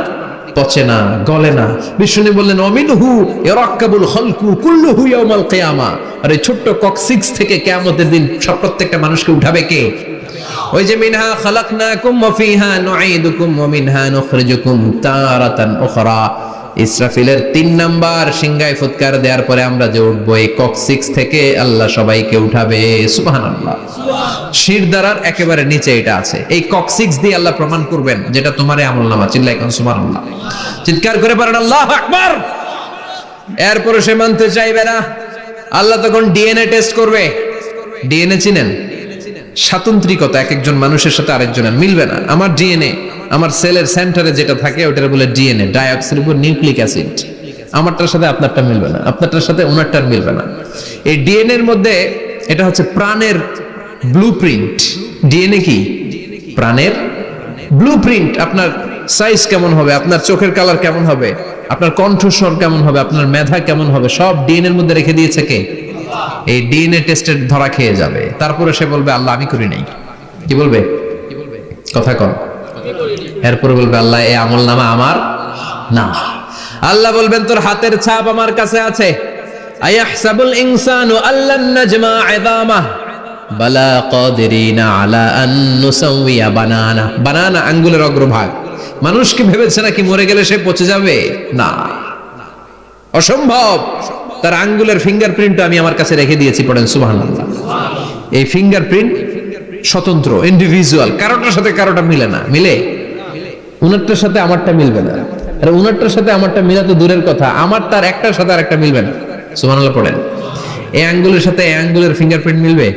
পচে না, গলে না। বিষ্ণু বললেন অমিনহু ইয়ারাক্কাবুল খালকু কুল্লুহু ইয়াউমাল কিয়ামা। আর এই ছোট্ট ককসিক্স থেকে কিয়ামতের দিন সব প্রত্যেকটা মানুষকে উঠাবে কে? ওই যে মিনহা খালাকনাকুম ওয়া ফিহা নুঈদুকুম ওয়া মিনহা নুখরিজুকুম তারাতান উখরা। ইসরাফিলের 3 নাম্বার সিংহায় ফুৎকার দেওয়ার পরে আমরা যে উঠবো, এই ককসিক্স থেকে আল্লাহ সবাইকে উঠাবে। সুবহানাল্লাহ। শিরদাঁড়ার একেবারে নিচে এটা আছে। এই ককসিক্স দিয়ে আল্লাহ প্রমাণ করবেন যেটা তোমার আমলনামা। চিল্লায় কোন সুবহানাল্লাহ, চিৎকার করে বলেন আল্লাহু আকবার। এরপরে সে মানতে চাইবে না। আল্লাহ তখন ডিএনএ টেস্ট করবে। ডিএনএ চিনেন? স্বাতন্ত্রিকতা, এক একজন মানুষের সাথে আরেকজনের মিলবে না। আমার ডিএনএ, আমার সেলের সেন্টারে যেটা থাকে ওটার বলে ডিএনএ, ডাইঅক্সিরিবোনিউক্লিক অ্যাসিড। আমারটার সাথে আপনারটা মিলবে না, আপনারটার সাথে ওনারটার মিলবে না। এই ডিএনএ এর মধ্যে এটা হচ্ছে প্রাণের ব্লুপ্রিন্ট। ডিএনএ কি? প্রাণের ব্লুপ্রিন্ট। আপনার সাইজ কেমন হবে, আপনার চোখের কালার কেমন হবে, আপনার কণ্ঠস্বর কেমন হবে, আপনার মেধা কেমন হবে, সব ডিএনএ এর মধ্যে রেখে দিয়েছে কে? এই ডিএনএ টেস্টের ধরা খেয়ে যাবে। তারপরে সে বলবে আল্লাহ আমি করি নাই। কি বলবে? কথা কম। এরপরে বলবে আল্লাহ এই আমলনামা আমার না। আল্লাহ বলবেন তোর হাতের ছাপ আমার কাছে আছে। আয়াহসাবুল ইনসানু আল্লান নাজমা ইযামা বালা কাদিরিনা আলা আন নুসাউইয়া বানানা। বানানা আঙ্গুলের অগ্রভাগ। মানুষ কি ভেবেছে নাকি মরে গেলে সে পচে যাবে? না, অসম্ভব। তার আঙ্গুলের ফিঙ্গারপ্রিন্ট আমি আমার কাছে রেখে দিয়েছি। পড়েন সুবহানাল্লাহ। এই ফিঙ্গারপ্রিন্ট স্বতন্ত্র, ইন্ডিভিজুয়াল, কারোটার সাথে কারোটা মিলে না। মিলে? উনারটার সাথে আমারটা মিলবে না। আর উনারটার সাথে আমারটা মিলা তো দূরের কথা, আমার তার একটার সাথে আরেকটা মিলবে না। সুবহানাল্লাহ পড়েন। এই আঙ্গুলের সাথে এই আঙ্গুলের ফিঙ্গারপ্রিন্ট মিলবে?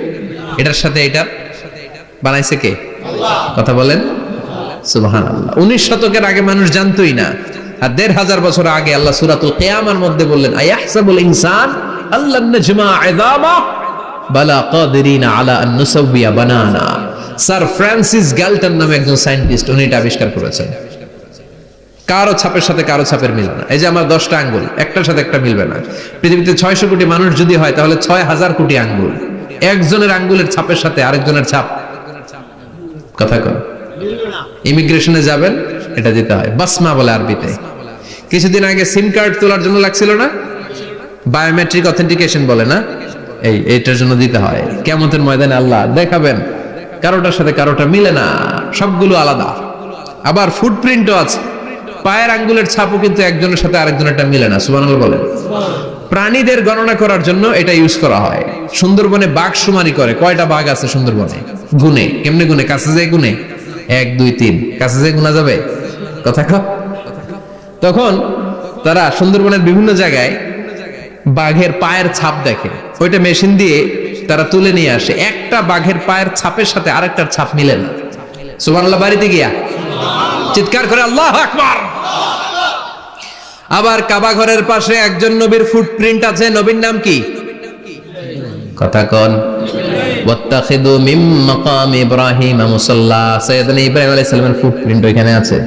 এটার সাথে এটার বানাইছে কে? আল্লাহ। কথা বলেন সুবহানাল্লাহ। 19 শতকের আগে মানুষ জানতোই না। আর 1500 বছর আগে আল্লাহ সূরাতুল কিয়ামার মধ্যে বললেন আয়াহসাবুল ইনসান আল্লান নাজমা ইযামা বালা কাদিরিনা আলা আন নুসাউইয়া বানানা। স্যার ফ্রান্সিস গ্যালটন নামে একজন সায়েন্টিস্ট, উনি এটা আবিষ্কার করেছেন। কারো ছাপের সাথে কারো ছাপের মিলে না। এই যে আমার 10টা আঙ্গুল, একটার সাথে একটা মিলবে না। পৃথিবীতে 600 কোটি মানুষ যদি হয় তাহলে 6000 কোটি আঙ্গুল। একজনের আঙ্গুলের ছাপের সাথে আরেকজনের ছাপ কথা কয় ইমিগ্রেশনে যাবেন, এটা দিতে হয়, বাসমা বলে আরবিতে। কিছুদিন আগে সিম কার্ড তোলার জন্য লাগছিল না, বায়োমেট্রিক অথেন্টিকেশন বলে না, এইটার জন্য দিতে হয়। কিয়ামতের ময়দানে আল্লাহ দেখাবেন কারোটার সাথে কারোটা মিলে না, সবগুলো আলাদা। আবার ফুটপ্রিন্টও আছে, পায়ের আঙ্গুলের ছাপও কিন্তু একজনের সাথে আরেকজনেরটা মিলে না। সুবহানাল্লাহ বলেন। প্রাণীদের গণনা করার জন্য এটা ইউজ করা হয়। সুন্দরবনে বাঘ শুমারি করে, কয়টা বাঘ আছে সুন্দরবনে গুনে, কেমনে গুনে? কাছে যায় গুনে, 1 2 3, কাছে যায় গুনা যাবে? কথা কও। তখন তারা সুন্দরবনের বিভিন্ন জায়গায় বাঘের পায়ের ছাপ দেখে, ওইটা মেশিন দিয়ে তারা তুলে নিয়ে আসে। একটা বাঘের পায়ের ছাপের সাথে আরেকটার ছাপ মিলে না। সুবহানাল্লাহ। বাড়িতে গিয়া চিৎকার করে আল্লাহু আকবার। আবার কাবা ঘরের পাশে একজন নবীর ফুটপ্রিন্ট আছে। নবীর নাম কি? কথা কোন? ওয়াত্তাখিদু মিন মাকাম ইব্রাহিম মুসাল্লা। সাইয়েদনা ইব্রাহিম আলাইহিস সালামের ফুটপ্রিন্ট ওইখানে আছে।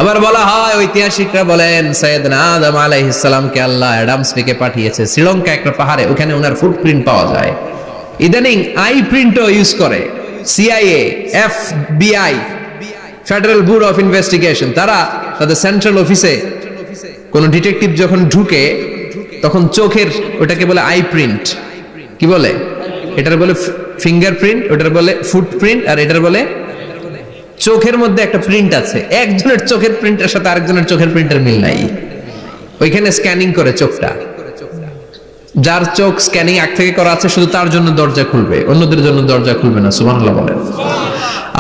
আবার বলা হয়, ঐতিহাসিকরা বলেন সাইয়েদনা আদম আলাইহিস সালামকে আল্লাহ অ্যাডামস থেকে পাঠিয়েছে শ্রীলঙ্কা একটা পাহাড়ে, ওখানে ওনার ফুটপ্রিন্ট পাওয়া যায়। ইদানিং আই প্রিন্টও ইউজ করে CIA, FBI, federal bureau of investigation. তারা তাদের সেন্ট্রাল অফিসে কোন ডিটেকটিভ যখন ঢুকে তখন চোখের, ওটাকে বলে আই প্রিন্ট। কি বলে? এটার বলে ফিঙ্গারপ্রিন্ট, ওটার বলে ফুটপ্রিন্ট, আর এটার বলে চোখের মধ্যে একটা প্রিন্ট আছে। একজনের চোখের প্রিন্টের সাথে আরেকজনের চোখের প্রিন্টের মিল নাই। ওইখানে স্ক্যানিং করে চোখটা। যার চোখ স্ক্যানিং আগ থেকে করা আছে শুধু তার জন্য দরজা খুলবে, অন্যদের জন্য দরজা খুলবে না। সুবহানাল্লাহ বলেন।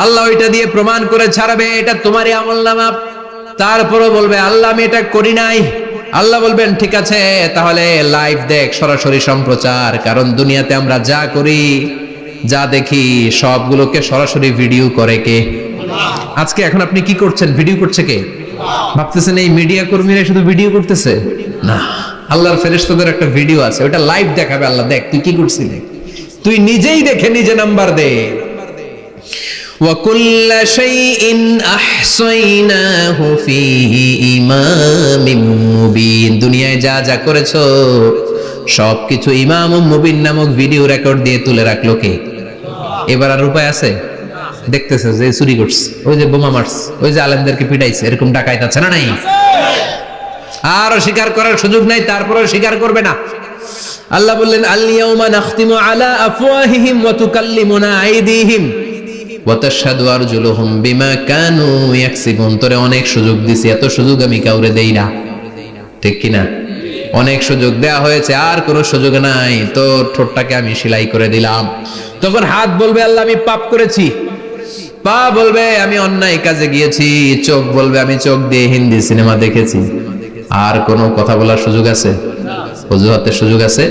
আল্লাহ ওইটা দিয়ে প্রমাণ করে ছাড়বে এটা তোমারই আমলনামা। তারপরও বলবে আল্লাহ আমি এটা করি নাই। আল্লাহ বলবেন ঠিক আছে, তাহলে লাইভ দেখ, সরাসরি সম্প্রচার। কারণ দুনিয়াতে আমরা যা করি যা দেখি সবগুলোকে সরাসরি ভিডিও করে কে? আজকে এখন আপনি কি করছেন? ভিডিও করছে কে? ভাবতেছেন এই মিডিয়া কর্মীরা শুধু ভিডিও করতেছে? না, আল্লাহর ফেরেশতাদের একটা ভিডিও আছে, ওটা লাইভ দেখাবে। আল্লাহ, দেখ তুই কি করছিলি, তুই নিজেই দেখে নিজে নাম্বার দে। وَكُلَّ شَيْءٍ أَحْصَيْنَاهُ فِي إِمَامٍ مُبِينٍ। দুনিয়ায় যা যা করেছো সবকিছু ইমাম মুবিন নামক ভিডিও রেকর্ড দিয়ে তুলে রাখলো কে? এবার আর উপায় আছে? দেখতেছে যে চুরি করছে, ওই যে বোমা মারছে, ওই যে আলেমদেরকে পিটাইছে, এরকম ডাকাইত আছে না নাই? আর স্বীকার করার সুযোগ নাই, তারপরেও স্বীকার করবে না। আল্লাহ বললেন, আল ইয়াউমা নাখতিমু আলা আফওয়াহিহিম ওয়া তুকাল্লিমুনা আইদিহিম ওয়া তাশহাদু আরজুলুহুম বিমা কানু ইয়াকসিবুন। তোরে অনেক সুযোগ দিছি, এত সুযোগ আমি কাউরে দেই না, ঠিক কি না? অনেক সুযোগ দেয়া হয়েছে, আর কোনো সুযোগ নাই, তোর ঠোঁটটাকে আমি সেলাই করে দিলাম। তখন হাত বলবে, আল্লাহ আমি পাপ করেছি, পা বলবে আমি অন্যায় কাজে গিয়েছি, চোখ বলবে আমি চোখ দিয়ে হিন্দি সিনেমা দেখেছি। আর কোনো কথা বলার সুযোগ আছে? অজুহাতের সুযোগ আছে?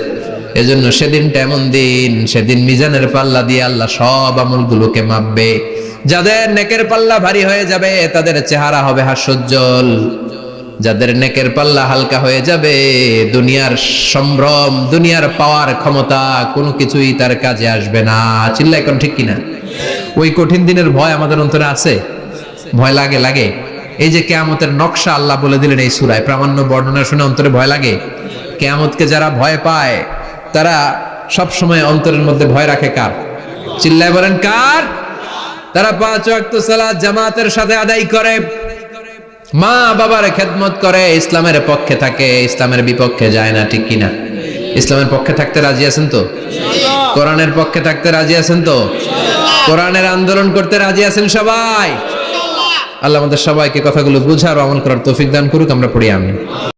এজন্য সেদিনটা এমন দিন, সেদিন মিজানের পাল্লা দিয়ে আল্লাহ সব আমলগুলোকে মাপবে। যাদের নেকের পাল্লা ভারী হয়ে যাবে তাদের চেহারা হবে হাস্যোজ্জ্বল, যাদের নেকের পাল্লা হালকা হয়ে যাবে দুনিয়ার সম্ভ্রম, দুনিয়ার পাওয়ার ক্ষমতা কোনো কিছুই তার কাজে আসবে না। চিল্লা এখন ঠিক কিনা? ওই কঠিন দিনের ভয় আমাদের অন্তরে আছে? ভয় লাগে? লাগে। এই যে কিয়ামতের নকশা আল্লাহ বলে দিলেন এই সূরায়, প্রামাণ্য বর্ণনা শুনে অন্তরে ভয় লাগে? কিয়ামতকে যারা ভয় পায় তারা সব সময় অন্তরের মধ্যে ভয় রাখে কার? চিল্লায় বলেন কার? তারা 5 ওয়াক্ত সালাত জামাতের সাথে আদায় করে, মা বাবার খেদমত করে, ইসলামের পক্ষে থাকে, ইসলামের বিপক্ষে যায় না, ঠিক কিনা? ইসলামের পক্ষে থাকতে রাজি আছেন তো? কোরআনের পক্ষে থাকতে রাজি আছেন তো? কোরআনের আন্দোলন করতে রাজি আছেন সবাই? আল্লাহ আমাদের সবাইকে কথাগুলো বুঝার ও আমল করার তৌফিক দান করুক। আমরা পড়ি আমিন।